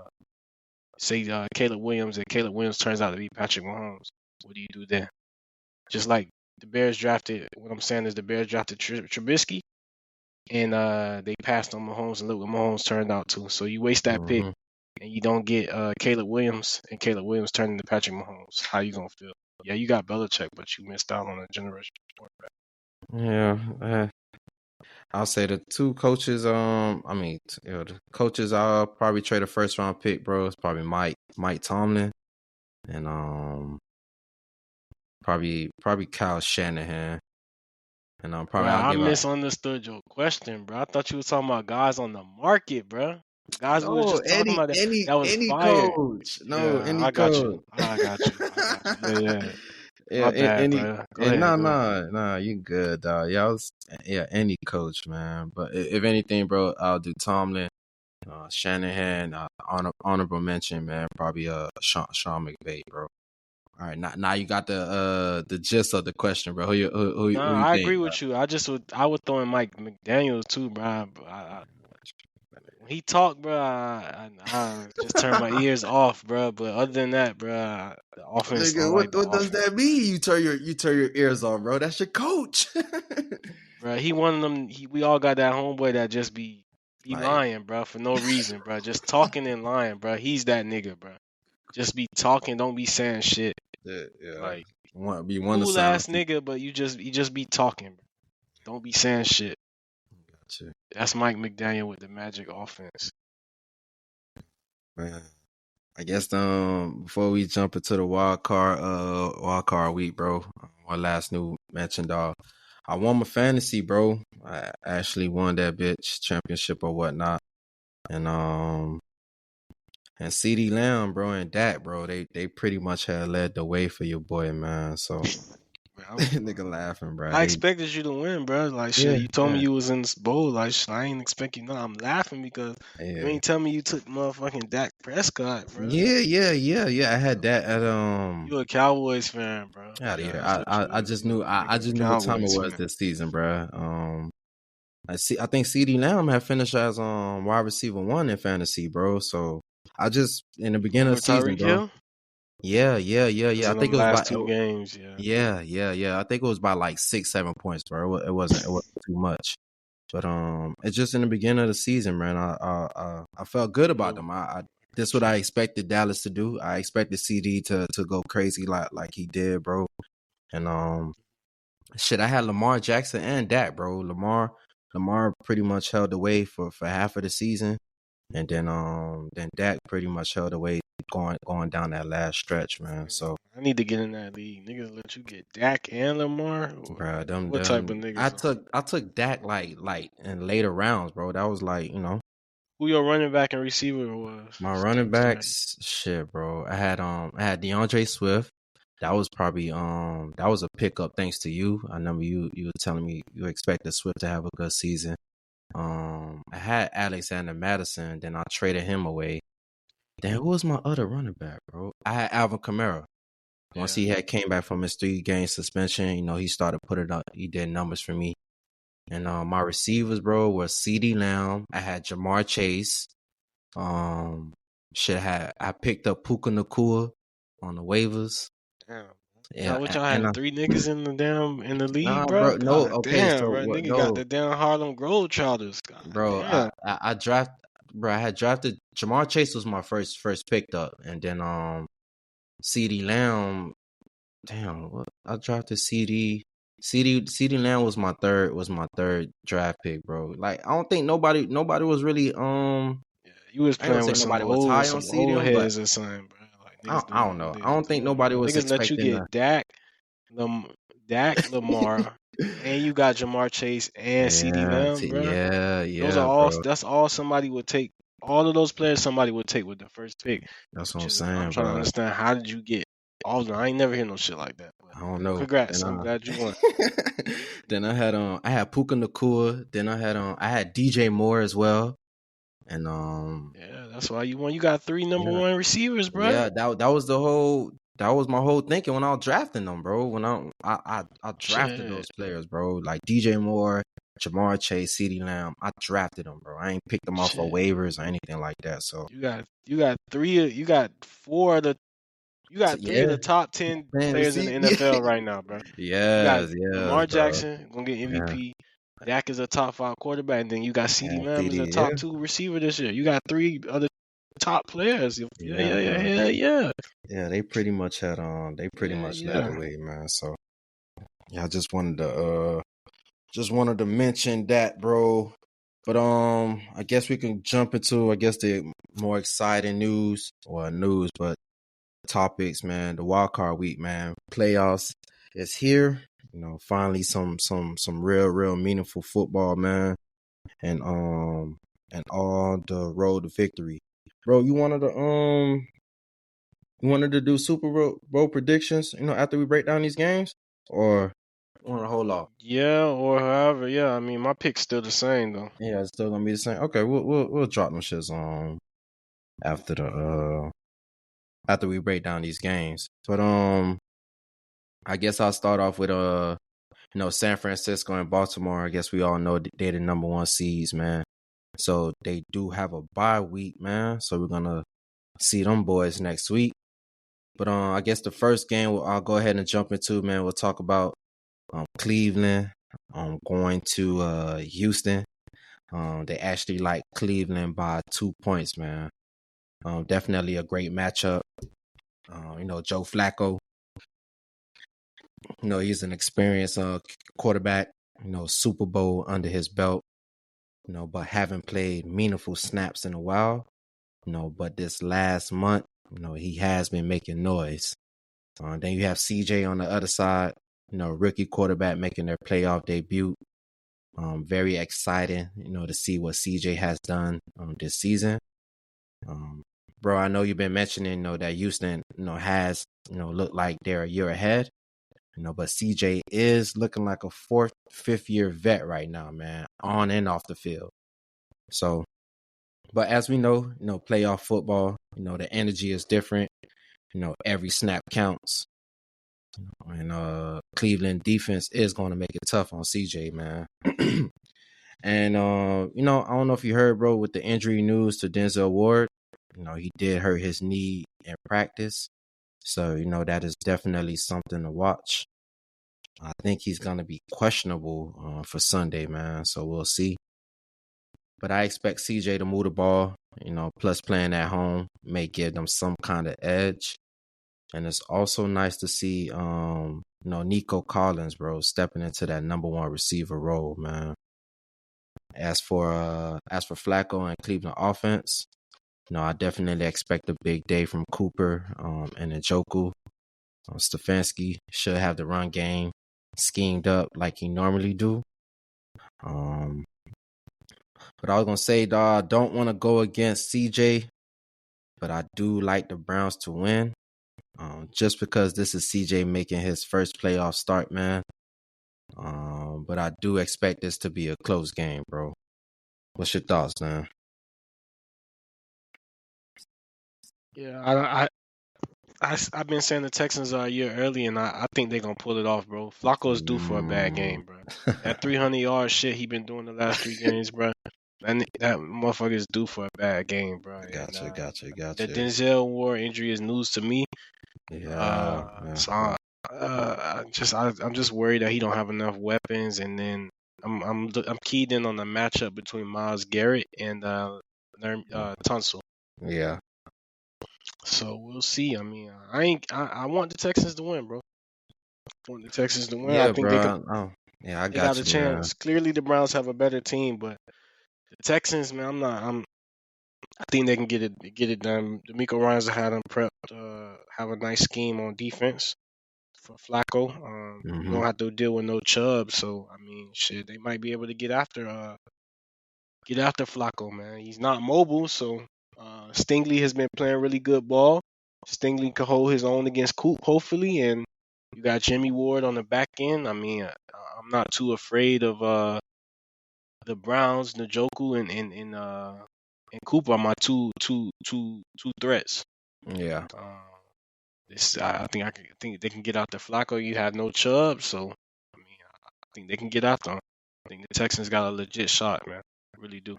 say Caleb Williams, and Caleb Williams turns out to be Patrick Mahomes. What do you do then? Just like the Bears drafted. What I'm saying is the Bears drafted Trubisky, and they passed on Mahomes, and look what Mahomes turned out to. So you waste that pick, Mm-hmm. and you don't get Caleb Williams, and Caleb Williams turned into Patrick Mahomes. How you gonna feel? Yeah, you got Belichick, but you missed out on a generation quarterback. Yeah, I'll say the two coaches. The coaches I'll probably trade a first round pick, bro. It's probably Mike Tomlin, and probably Kyle Shanahan, and Bro, I'll I give out. misunderstood your question, bro. I thought you were talking about guys on the market, bro. Guys we were No, just talking any about any that was any fired. coach. No, Yeah, any I got you. coach. I got you. I got you. Yeah, yeah. Yeah, My bad, any bro. Go and ahead, nah, go ahead. nah, you good, dog. Yeah, any coach, man. But if anything, bro, I'll do Tomlin, Shanahan, honorable mention, man. Probably Sean McVay, bro. All right, now you got the gist of the question, bro. Who Nah, you I think? agree with you. I would throw in Mike McDaniels too, bro. When he talk, bro, I just turn my ears off, bro. But other than that, bro, the offense, I Nigga, like the what does offense. that mean? You turn your ears on, bro. That's your coach. Bro, he one of them. We all got that homeboy that just be Like, lying, bro, for no reason, bro. Just talking and lying, bro. He's that nigga, bro. Just be talking, don't be saying shit. yeah. Like One to cool sound. ass nigga, but you just be talking, bro. Don't be saying shit. Gotcha. That's Mike McDaniel with the Magic offense. Man, I guess before we jump into the wild card week, bro. One last new mention, dog. I won my fantasy, bro. I actually won that bitch championship or whatnot, and CD Lamb, bro, and Dak, bro. They pretty much had led the way for your boy, man. So Bro, nigga laughing, bro. I expected you to win, bro. Like shit, Yeah, you told me yeah, you was in this bowl. Like shit, I ain't expect you. No, I'm laughing because you yeah. ain't tell me you took motherfucking Dak Prescott, bro. Yeah. I had that at You a Cowboys fan, bro. out of Yeah, here. that's what you I is, just bro. knew That I nigga a just knew what time it Cowboys was fan. this season, bro. I think CD Lamb had finished as wide receiver one in fantasy, bro. So I just in the beginning of Over the season, Tyreek bro. Hill? Yeah. Because I in think them it was last by two games, yeah. yeah. I think it was by like 6-7 points, bro. It wasn't too much. But it's just in the beginning of the season, man. I felt good about Yo, them. This what I expected Dallas to do. I expected CD to go crazy like he did, bro. And shit, I had Lamar Jackson and Dak, bro. Lamar pretty much held the way for half of the season, and then Dak pretty much held the way going down that last stretch, man. So, I need to get in that league. Niggas let you get Dak and Lamar. bro, What type of niggas? I took Dak like in later rounds, bro. That was like, Who your running back and receiver was? my running backs, shit, bro. I had DeAndre Swift. That was probably that was a pickup thanks to you. I remember you were telling me you expected Swift to have a good season. I had Alexander Madison, then I traded him away. Then who was my other running back, bro? I had Alvin Kamara. Once he had came back from his 3-game suspension, he started putting up. He did numbers for me. And my receivers, bro, were CeeDee Lamb. I had Jamar Chase. I picked up Puka Nakua on the waivers. Damn. Yeah, What y'all had 3 niggas in the league, nah, bro? bro. No, God okay, damn, so bro. what? Nigga got No, the damn Harlem Globetrotters. God bro. damn. I had drafted Jamar Chase was my first picked up, and then CeeDee Lamb. Damn, what I drafted CeeDee Lamb was my third draft pick, bro. Like I don't think nobody was really Yeah, you was I ain't gonna playing say with nobody was high on some CeeDee, old but heads or something, bro. Like I don't know. I don't think yeah, nobody was niggas let you expecting get Dak, Lamar, and you got Jamar Chase and CeeDee Lamb, bro. yeah, bro. That's all somebody would take. All of those players somebody would take with the first pick. That's what Which I'm is I'm saying, trying to bro. understand how did you get all of them? I ain't never hear no shit like that. But I don't know. congrats, I'm glad you won. Then I had Puka Nakua. Then I had DJ Moore as well. And Yeah, that's why you won. You got 3 number yeah, 1 receivers, bro. yeah, that was my whole thinking when I was drafting them, bro. When I drafted Shit. those players, bro. Like DJ Moore, Jamar Chase, CeeDee Lamb. I drafted them, bro. I ain't picked them off of Shit. waivers or anything like that. So You got 3 you got 4 of the you got 3 of yeah, the top 10 man, players in the receive. Yeah. NFL right now, bro. You got Yes, Lamar bro. Jackson gonna get Yeah, MVP. Dak is a top 5 quarterback, and then you got CeeDee and Lamb as a CD, yeah, top 2 receiver this year. You got 3 other top players. Yeah, yeah, bro. yeah. Yeah, they pretty much Yeah, led the yeah. way, man. So yeah, I just wanted to mention that, bro. But I guess we can jump into the more exciting but topics, man. The wild card week, man. Playoffs is here. Finally some real meaningful football, man. And all the road to victory. Bro, you wanted to do Super Bowl predictions, after we break down these games? Or you want to hold off? Yeah, or however, yeah. I mean, my pick's still the same though. Yeah, it's still gonna be the same. Okay, we'll drop them shits after after we break down these games. But I guess I'll start off with San Francisco and Baltimore. I guess we all know they're the number 1 seeds, man. So they do have a bye week, man. So we're gonna see them boys next week. But I guess the first game I'll go ahead and jump into, man. We'll talk about Cleveland. Going to Houston. They actually like Cleveland by 2 points, man. Definitely a great matchup. Joe Flacco. He's an experienced quarterback. Super Bowl under his belt. But haven't played meaningful snaps in a while. But this last month, he has been making noise. Then you have CJ on the other side. Rookie quarterback making their playoff debut. Very exciting, to see what CJ has done this season. Bro, I know you've been mentioning, that Houston, has, looked like they're a year ahead. But CJ is looking like a 4th, 5th year vet right now, man, on and off the field. So, but as we know, playoff football, the energy is different. Every snap counts. And Cleveland defense is going to make it tough on CJ, man. And I don't know if you heard, bro, with the injury news to Denzel Ward. He did hurt his knee in practice. So, that is definitely something to watch. I think he's going to be questionable for Sunday, man. So we'll see. But I expect CJ to move the ball, plus playing at home may give them some kind of edge. And it's also nice to see, Nico Collins, bro, stepping into that number 1 receiver role, man. As for Flacco and Cleveland offense, I definitely expect a big day from Cooper and Njoku. Stefanski should have the run game schemed up like he normally do. Um, but I was gonna say, dog, I don't want to go against CJ, but I do like the Browns to win. Just because this is CJ making his first playoff start, man. But I do expect this to be a close game, bro. What's your thoughts, man? Yeah, I've been saying the Texans are a year early, and I think they're gonna pull it off, bro. Flacco's due for a bad game, bro. That 300-yard shit he been doing the last 3 games, bro. That motherfucker is due for a bad game, bro. And the Gotcha. Denzel Ward injury is news to me. Yeah, So I'm just worried that he don't have enough weapons, and then I'm keyed in on the matchup between Myles Garrett and Tunsil. yeah. So we'll see. I mean, I want the Texans to win, bro. I want the Texans to win. I Yeah, think they could. bro. Oh, yeah, I They got got a you, man. chance. Clearly, the Browns have a better team, but the Texans, man, I'm not. I think they can get it done. D'Amico Ryans had them prepped. Have a nice scheme on defense for Flacco. You Mm-hmm. don't have to deal with no Chubb, so I mean, shit, they might be able to get after Flacco, man. He's not mobile, so Stingley has been playing really good ball. Stingley could hold his own against Coop, hopefully, and you got Jimmy Ward on the back end. I mean, I'm not too afraid of the Browns, Njoku, and Cooper are my two threats. Yeah. I think they can get out the Flacco. You have no Chubb, so I mean, I think they can get out them. I think the Texans got a legit shot, man. I really do.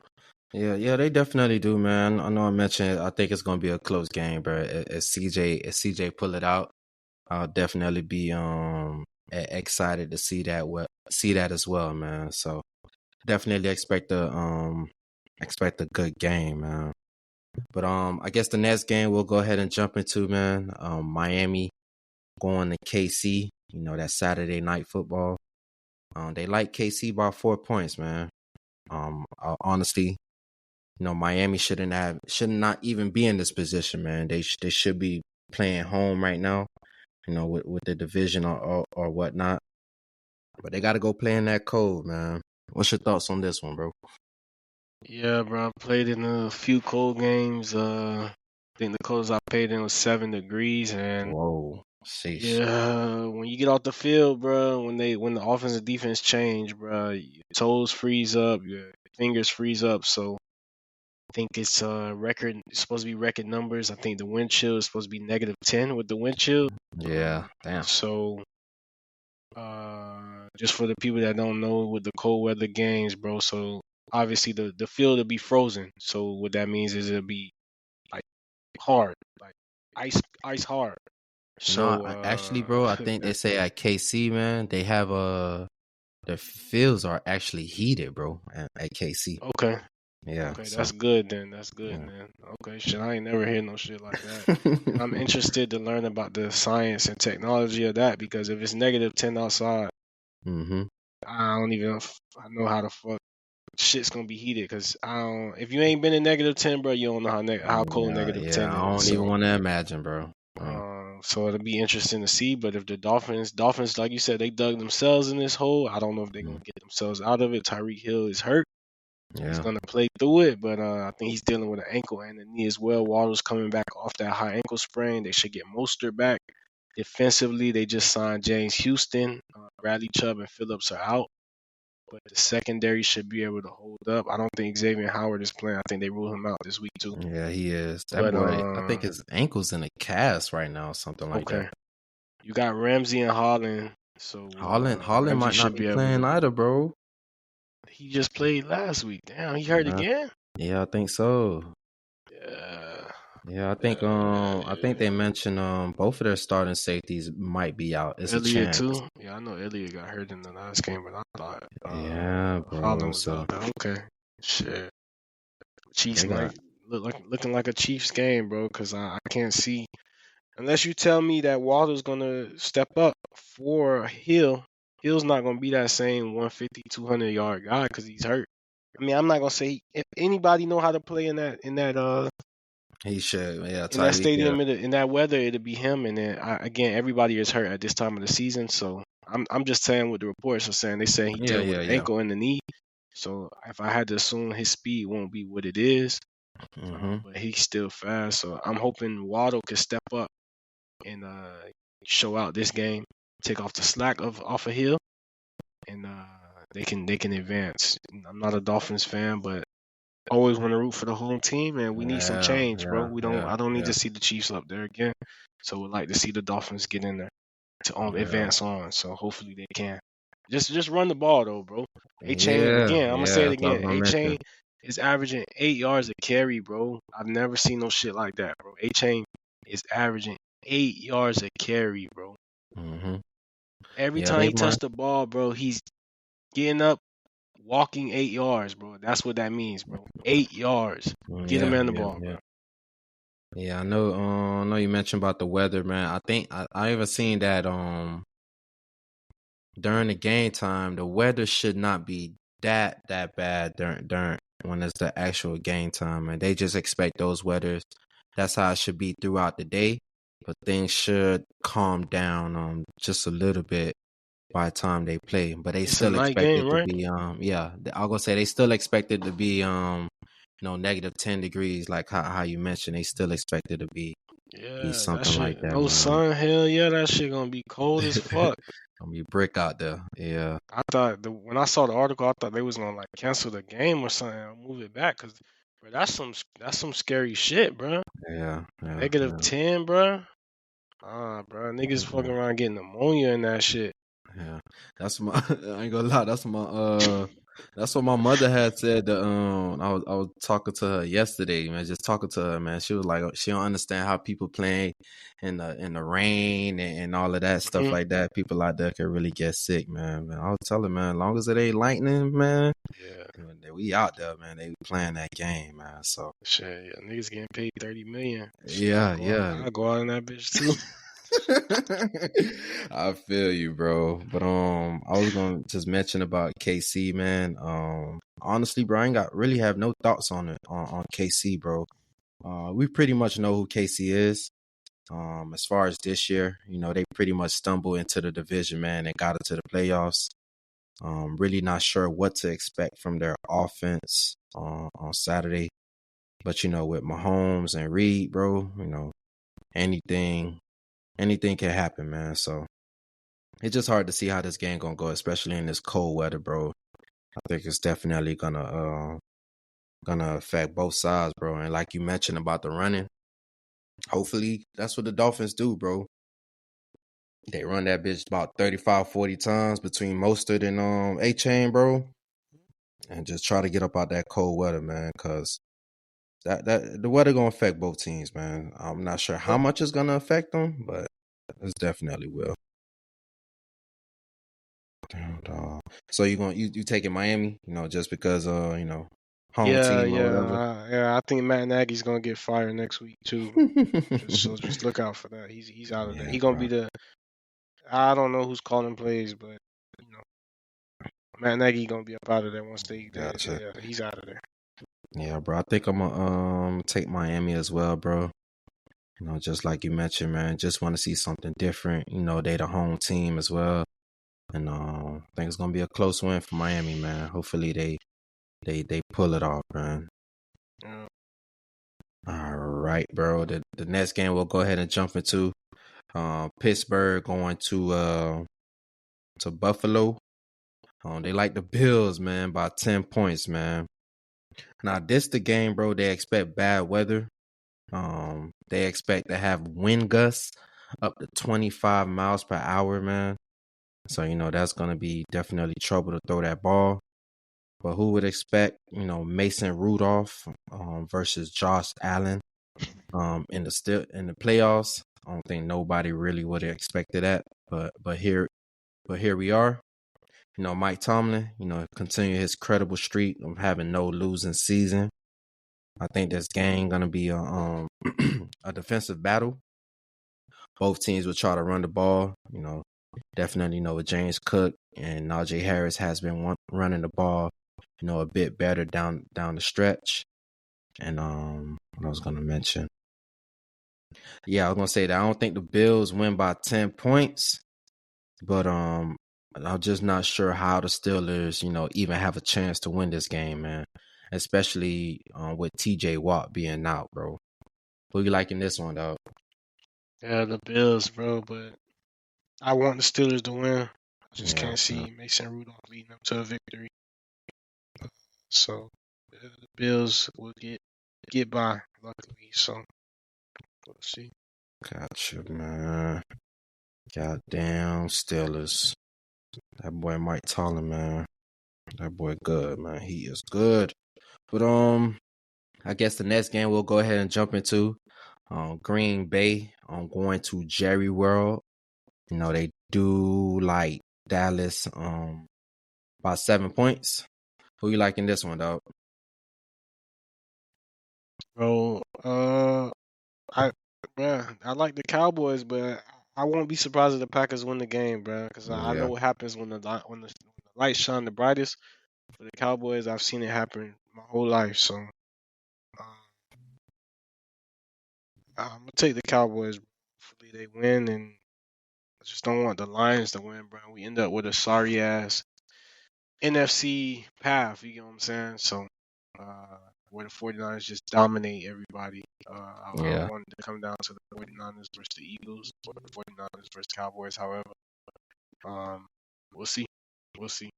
Yeah, they definitely do, man. I know I mentioned I think it's gonna be a close game, bro. If CJ pull it out, I'll definitely be excited to see that as well, man. So definitely expect a good game, man. But I guess the next game we'll go ahead and jump into, man. Miami going to KC. That Saturday night football. They like KC by 4 points, man. Honestly, Miami should not even be in this position, man. They should be playing home right now, with the division or whatnot. But they got to go play in that cold, man. What's your thoughts on this one, bro? Yeah, bro. I played in a few cold games. I think the coldest I played in was 7 degrees, and Whoa, sheesh. yeah, when you get off the field, bro, when the offense and defense change, bro, your toes freeze up, your fingers freeze up. So I think it's supposed to be record numbers. I think the wind chill is supposed to be -10 with the wind chill. Yeah, damn. So just for the people that don't know with the cold weather games, bro. So obviously the field will be frozen. So what that means is it'll be like hard, like ice hard. So Actually, bro, I think they say at KC, man, they have the fields are actually heated, bro, at KC. okay. Yeah. Okay, So, that's good then. That's good, yeah. man. Okay, shit, I ain't never heard no shit like that. And I'm interested to learn about the science and technology of that because if it's -10 outside, Mm-hmm. I don't even I know how the fuck shit's gonna be heated because I don't. If you ain't been in -10, bro, you don't know how cold -10 I don't is. even So, want to imagine, bro. so it'll be interesting to see. But if the Dolphins, like you said, they dug themselves in this hole. I don't know if they're gonna get themselves out of it. Tyreek Hill is hurt. He's Yeah. gonna play through it, but I think he's dealing with an ankle and a knee as well. Waddle's coming back off that high ankle sprain. They should get Mostert back. Defensively, they just signed James Houston. Bradley Chubb and Phillips are out, but the secondary should be able to hold up. I don't think Xavier Howard is playing. I think they ruled him out this week too. Yeah, he is. That But boy, I think his ankle's in a cast right now, something like okay, that. you got Ramsey and Holland, so Holland Ramsey might not should be be able playing to. either, bro. He just played last week. Damn, he hurt again. Yeah, I think so. Yeah. Yeah, I think they mentioned both of their starting safeties might be out. It's a Elliott chance. too. Yeah, I know Elliott got hurt in the last game, but I thought Yeah, bro. Holland was So out there. Okay, shit. Chiefs they got might looking like a Chiefs game, bro. Because I can't see unless you tell me that Walter's gonna step up for Hill. Hill's not gonna be that same 150, 200-yard guy because he's hurt. I mean, I'm not gonna say if anybody know how to play in that He should. Yeah, In that Tyreek. Yeah. stadium, in that weather, it'll be him. And then again, everybody is hurt at this time of the season. So I'm just saying what the reports are saying. They say he Yeah. dealt with Yeah. an Yeah. ankle and the knee. So if I had to assume his speed won't be what it is, Mm-hmm. but he's still fast. So I'm hoping Waddle can step up and show out this game, take off the slack off of Hill, and they can advance. I'm not a Dolphins fan, but always want to root for the home team, and we need some Yeah. change, bro. Yeah. Yeah. I don't need Yeah. to see the Chiefs up there again. So we'd like to see the Dolphins get in there to Yeah. advance on. So hopefully they can. Just run the ball though, bro. A Chain Yeah. again. I'm gonna say Yeah. it That's what I was again. gonna A mention. Chain is averaging 8 yards a carry, bro. I've never seen no shit like that, bro. A Chain is averaging 8 yards a carry, bro. Mm-hmm. Every Yeah. time They he might. touched the ball, bro, he's getting up, walking 8 yards, bro. That's what that means, bro. 8 yards. Get a Yeah. man the Yeah. ball, Yeah. bro. Yeah. I know. I know you mentioned about the weather, man. I think I even seen that. During the game time, the weather should not be that bad during when it's the actual game time, and they just expect those weathers. That's how it should be throughout the day, but things should calm down just a little bit by the time they play. But they It's a still night expect game, it to right? be I'm gonna say they still expect it to be negative 10 degrees, like how you mentioned. They still expect it to be Yeah, that something like shit. that, No man. sun, hell yeah, that shit gonna be cold as fuck. Gonna be brick out there. Yeah. I thought when I saw the article, I thought they was gonna like cancel the game or something, or move it back, cause bro, that's some scary shit, bro. Yeah, yeah, Negative yeah, 10, bro. Bro, niggas fucking yeah, around getting pneumonia and that shit. yeah. That's my. I ain't gonna lie. That's what my mother had said. I was talking to her yesterday, man. Just talking to her, man. She was like, she don't understand how people playing in the rain and all of that stuff Hmm. like that. People out there can really get sick, man. I was telling, man, as long as it ain't lightning, man, Yeah, we out there, man. They playing that game, man. So shit, yeah, niggas getting paid 30 million. Shit, yeah, yeah. I go out in that bitch too. I feel you, bro. But I was gonna just mention about KC, man. Honestly, bro, I ain't really have no thoughts on it on KC, bro. We pretty much know who KC is. As far as this year, they pretty much stumbled into the division, man, and got into the playoffs. Really not sure what to expect from their offense on Saturday. But with Mahomes and Reed, bro, anything can happen, man. So it's just hard to see how this game gonna go, especially in this cold weather, bro. I think it's definitely gonna affect both sides, bro. And like you mentioned about the running, hopefully that's what the Dolphins do, bro. They run that bitch about 35, 40 times between Mostert and A-Chain, bro. And just try to get up out that cold weather, man, because that the weather gonna affect both teams, man. I'm not sure how much it's gonna affect them, but it definitely will. Damn, dog. So you taking Miami, just because home Yeah, team or whatever. yeah. I think Matt Nagy's gonna get fired next week too. Just look out for that. He's out of there. Yeah, He gonna bro. be I don't know who's calling plays, but you know Matt Nagy gonna be up out of there once Gotcha. he's out of there. Yeah, bro. I think I'm gonna take Miami as well, bro. Just like you mentioned, man. Just want to see something different. They the home team as well, and I think it's gonna be a close win for Miami, man. Hopefully they pull it off, man. Yeah. All right, bro. The next game we'll go ahead and jump into. Pittsburgh going to Buffalo. They like the Bills, man, by 10 points, man. Now, this the game, bro. They expect bad weather. They expect to have wind gusts up to 25 miles per hour, man. So, that's going to be definitely trouble to throw that ball. But who would expect, Mason Rudolph versus Josh Allen in the playoffs? I don't think nobody really would have expected that. But here we are. Mike Tomlin, continue his credible streak of having no losing season. I think this game gonna be a a defensive battle. Both teams will try to run the ball. Definitely with James Cook and Najee Harris has been running the ball, a bit better down the stretch. And what I was gonna mention, Yeah, I was gonna say that I don't think the Bills win by 10 points, but I'm just not sure how the Steelers, even have a chance to win this game, man. Especially with TJ Watt being out, bro. Who you liking this one, though? Yeah, the Bills, bro, but I want the Steelers to win. I just Yeah, can't see Mason Rudolph leading them to a victory. So the Bills will get by, luckily. So we'll see. gotcha, man. Goddamn Steelers. That boy Mike Tomlin, man. That boy good, man. He is good. But I guess the next game we'll go ahead and jump into. Green Bay. Going to Jerry World. They do like Dallas by 7 points. Who you liking this one, dog? Bro, I like the Cowboys, but I won't be surprised if the Packers win the game, bro, because I know Yeah. what happens when when the lights shine the brightest. For the Cowboys, I've seen it happen my whole life, so I'm gonna take the Cowboys. Hopefully they win, and I just don't want the Lions to win, bro. We end up with a sorry ass NFC path. You know what I'm saying? So where the 49ers just dominate everybody. I Yeah. want it to come down to the 49ers versus the Eagles, or the 49ers versus Cowboys. However, we'll see. We'll see.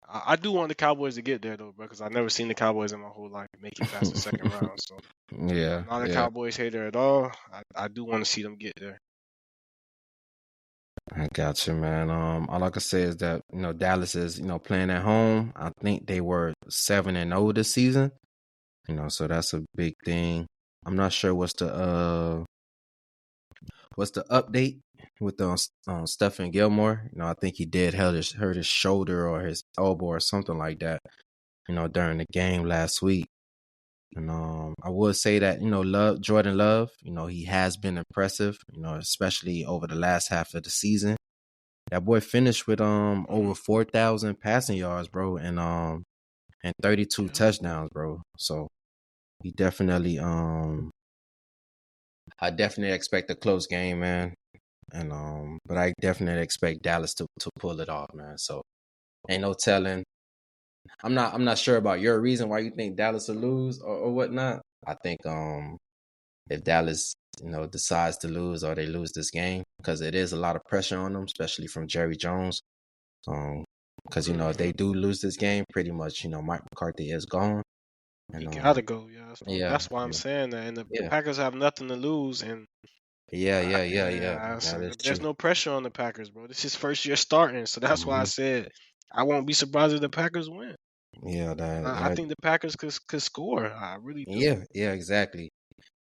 I do want the Cowboys to get there though, bro, because I've never seen the Cowboys in my whole life make it past the second round. So Yeah. I'm not a Yeah. Cowboys hater at all. I do want to see them get there. I got you, man. All I can say is that Dallas is playing at home. I think they were 7-0 this season. So that's a big thing. I'm not sure what's the update with Stephen Gilmore. I think he did hurt his shoulder or his elbow or something like that. During the game last week. And I would say that Jordan Love. He has been impressive. Especially over the last half of the season. That boy finished with over 4,000 passing yards, bro, and 32 Yeah. touchdowns, bro. So he definitely I definitely expect a close game, man. And but I definitely expect Dallas to pull it off, man. So ain't no telling. I'm not sure about your reason why you think Dallas will lose or whatnot. I think if Dallas decides to lose or they lose this game, because it is a lot of pressure on them, especially from Jerry Jones. Because if they do lose this game, pretty much Mike McCarthy is gone. He And gotta go, yeah. So yeah, that's why I'm saying that. And the yeah, Packers have nothing to lose, and that is there's true. no pressure on the Packers, bro. This is first year starting, so that's why I Hmm. said I won't be surprised if the Packers win. Yeah, I think the Packers could score. I really do. yeah, exactly.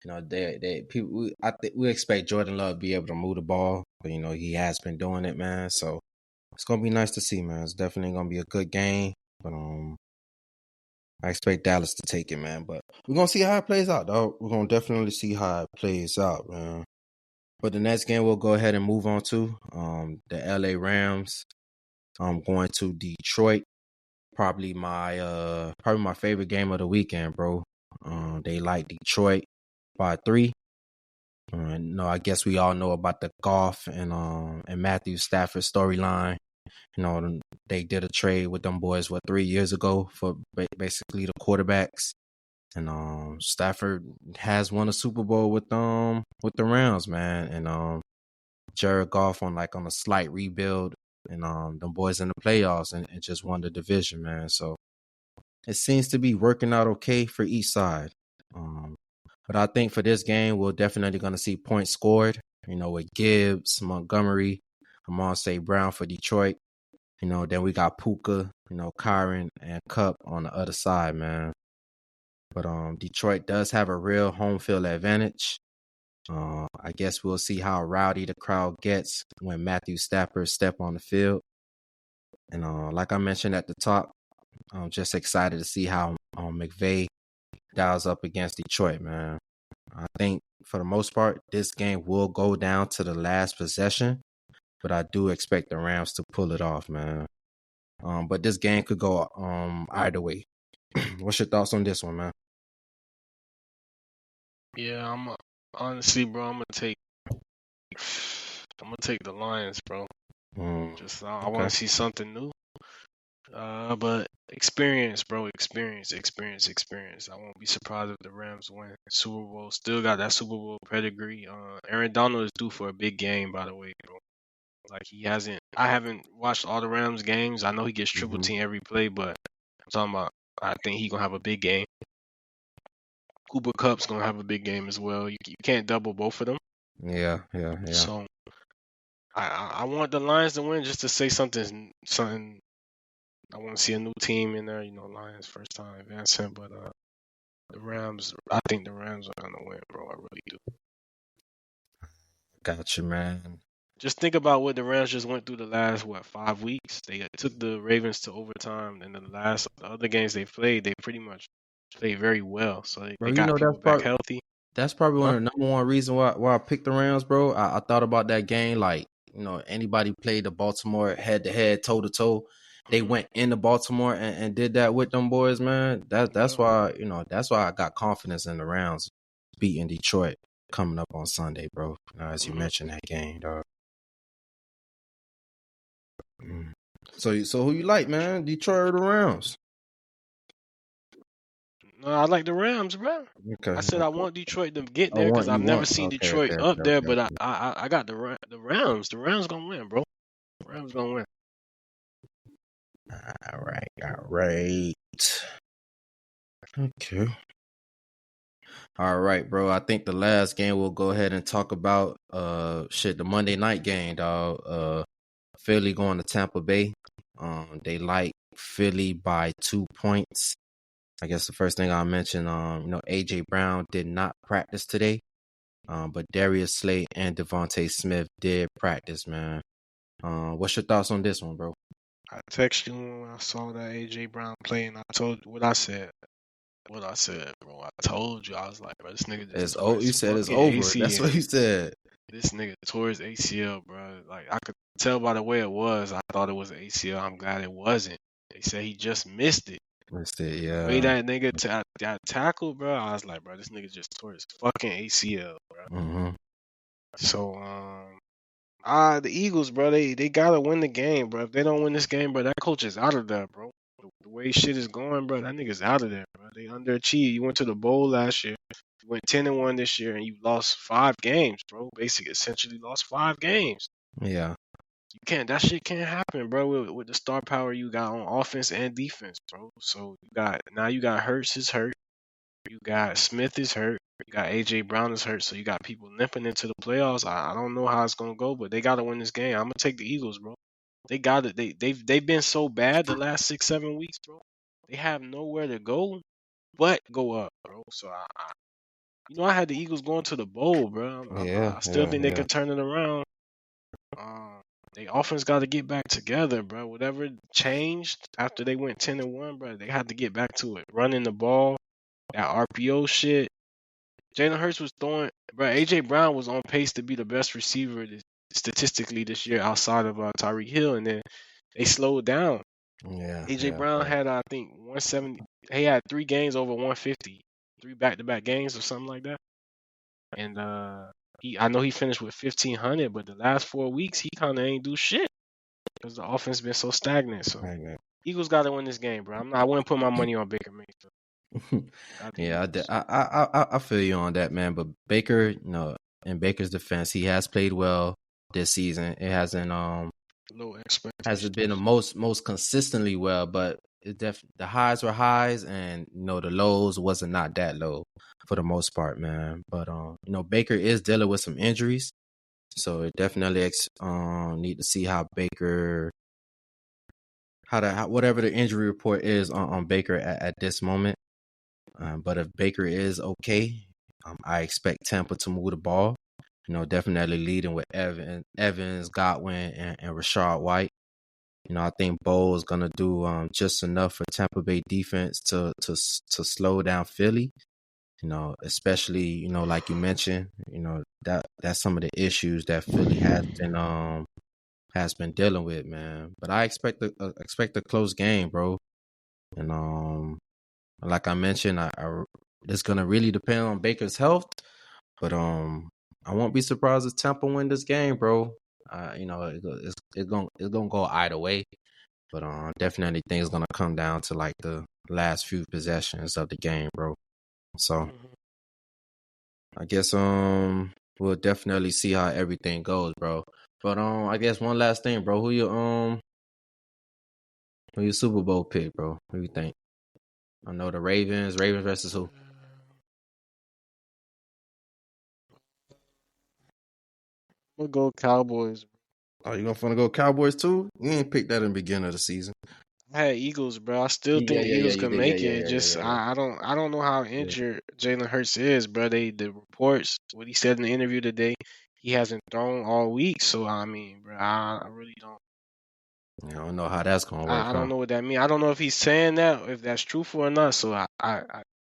They people. I think we expect Jordan Love to be able to move the ball, but he has been doing it, man. So it's gonna be nice to see, man. It's definitely gonna be a good game, but I expect Dallas to take it, man. But we're gonna see how it plays out, though. We're gonna definitely see how it plays out, man. But the next game we'll go ahead and move on to the LA Rams. Going to Detroit. Probably my favorite game of the weekend, bro. They like Detroit by 3. I guess we all know about the Goff and Matthew Stafford storyline. They did a trade with them boys 3 years ago for basically the quarterbacks. And Stafford has won a Super Bowl with the Rams, man. And Jared Goff on a slight rebuild, and them boys in the playoffs and just won the division, man. So it seems to be working out okay for each side. But I think for this game, we're definitely going to see points scored. With Gibbs, Montgomery, Amon St. Brown for Detroit. Then we got Puka, Kyron and Cup on the other side, man. But Detroit does have a real home field advantage. I guess we'll see how rowdy the crowd gets when Matthew Stafford step on the field. And like I mentioned at the top, I'm just excited to see how McVay dials up against Detroit, man. I think for the most part, this game will go down to the last possession, but I do expect the Rams to pull it off, man. But this game could go either way. What's your thoughts on this one, man? Yeah, Honestly, bro, I'm gonna take the Lions, bro. Just I want Okay. to see something new. But experience, bro, experience. I won't be surprised if the Rams win Super Bowl. Still got that Super Bowl pedigree. Aaron Donald is due for a big game, by the way, bro. Like he hasn't. I haven't watched all the Rams games. I know he gets triple team every play, but I'm talking about. I think he gonna have a big game. Cooper Cup's gonna have a big game as well. You can't double both of them. Yeah. So I want the Lions to win just to say something. I want to see a new team in there. Lions first time advancing, but the Rams. I think the Rams are gonna win, bro. I really do. Gotcha, man. Just think about what the Rams just went through the last 5 weeks. They took the Ravens to overtime, and the other games they played, they pretty much played very well. So Bro, they got people back healthy. that's probably Huh? one of the number one reason why I picked the Rams, bro. I thought about that game, like, anybody played the Baltimore head to head, toe to toe. They went into Baltimore and did that with them boys, man. That's why, that's why I got confidence in the Rams beating Detroit coming up on Sunday, bro. As you mentioned that game, dog. So who you like, man? Detroit or the Rams? No, I like the Rams, bro. Okay. I said I want Detroit to get I there because want I've you never want seen okay, Detroit okay, up there, okay. but I got the Rams. The Rams gonna win, bro. The Rams gonna win. All right. Okay. All right, bro. I think the last game we'll go ahead and talk about the Monday night game, dog. Philly going to Tampa Bay. They like Philly by 2 points. I guess the first thing I'll mention, AJ Brown did not practice today. But Darius Slay and Devontae Smith did practice, man. What's your thoughts on this one, bro? I texted you when I saw that AJ Brown play, and I told you what I said. What I said, bro. I told you. I was like, bro, this nigga just tore his You said it's fucking over. ACL. That's what you said. This nigga tore his ACL, bro. Like I could tell by the way it was. I thought it was an ACL. I'm glad it wasn't. They said he just missed it. That's it, The yeah. way that nigga got tackled, bro, I was like, bro, this nigga just tore his fucking ACL, bro. Mm-hmm. So, the Eagles, bro, they gotta win the game, bro. If they don't win this game, bro, that coach is out of there, bro. The way shit is going, bro, that nigga's out of there, bro. They underachieved. You went to the bowl last year. You went 10-1 this year, and you lost 5 games, bro. Basically, essentially lost 5 games. Yeah. You can't. That shit can't happen, bro. With the star power you got on offense and defense, bro. So you got Hurts is hurt. You got Smith is hurt. You got AJ Brown is hurt. So you got people limping into the playoffs. I don't know how it's gonna go, but they gotta win this game. I'm gonna take the Eagles, bro. They got it. They've been so bad the last 6-7 weeks, bro. They have nowhere to go but go up, bro. So I had the Eagles going to the bowl, bro. I still think they could turn it around. They offense got to get back together, bro. Whatever changed after they went 10-1, bro, they had to get back to it. Running the ball, that RPO shit. Jalen Hurts was throwing, bro. AJ Brown was on pace to be the best receiver statistically this year outside of Tyreek Hill, and then they slowed down. Yeah. AJ Brown had, I think, 170. He had 3 games over 150, 3 back-to-back games or something like that. And I know he finished with 1,500, but the last 4 weeks he kind of ain't do shit because the offense been so stagnant. So Eagles got to win this game, bro. I wouldn't put my money on Baker Mayfield. Yeah, I feel you on that, man. But Baker, in Baker's defense, he has played well this season. It hasn't been the most consistently well, but the highs were highs, and the lows wasn't not that low for the most part, man. But Baker is dealing with some injuries, so it definitely need to see how Baker, whatever the injury report is on Baker at this moment. But if Baker is okay, I expect Tampa to move the ball. Definitely leading with Evans, Godwin, and Rashad White. I think Bo is gonna do just enough for Tampa Bay defense to slow down Philly. Especially like you mentioned, that's some of the issues that Philly has been dealing with, man. But I expect a close game, bro. And like I mentioned, it's gonna really depend on Baker's health. But I won't be surprised if Tampa win this game, bro. It's gonna go either way. But definitely think it's gonna come down to like the last few possessions of the game, bro. So I guess we'll definitely see how everything goes, bro. But I guess one last thing, bro. Who your Super Bowl pick, bro? Who you think? I know the Ravens. Ravens versus who? We'll go Cowboys. Oh, you gonna go Cowboys too? You ain't picked that in the beginning of the season. I had Eagles, bro. I still think the Yeah, Eagles you can did. Yeah, make yeah, it. yeah, Just yeah, yeah. I don't know how injured Jalen Hurts is, bro. The reports, what he said in the interview today, he hasn't thrown all week. So I mean, bro, I really don't. I don't know how that's gonna work, I huh? don't know what that means. I don't know if he's saying that, or if that's truthful or not. So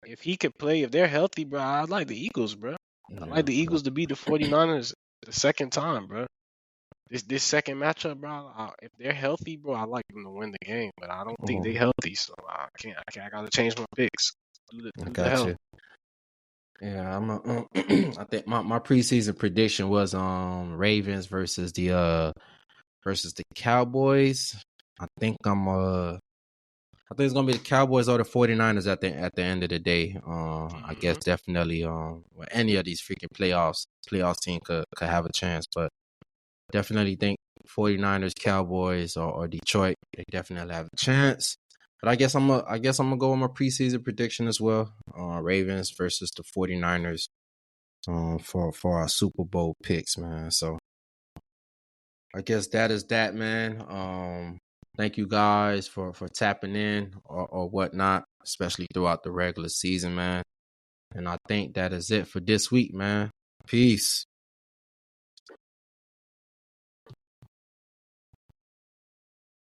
if he could play, if they're healthy, bro, I like the Eagles, bro. I like the Eagles to beat the 49ers the second time, bro. This second matchup, bro. If they're healthy, bro, I like them to win the game. But I don't think they're healthy, so I can't. I gotta change my picks. Do I the got hell. you. Yeah, I think my preseason prediction was Ravens versus the Cowboys. I think it's gonna be the Cowboys or the 49ers at the end of the day. I guess definitely any of these freaking playoff team could have a chance, but definitely think 49ers, Cowboys, or Detroit, they definitely have a chance. But I guess I'm gonna go with my preseason prediction as well. Ravens versus the 49ers for our Super Bowl picks, man. So I guess that is that, man. Thank you guys for tapping in or whatnot, especially throughout the regular season, man. And I think that is it for this week, man. Peace.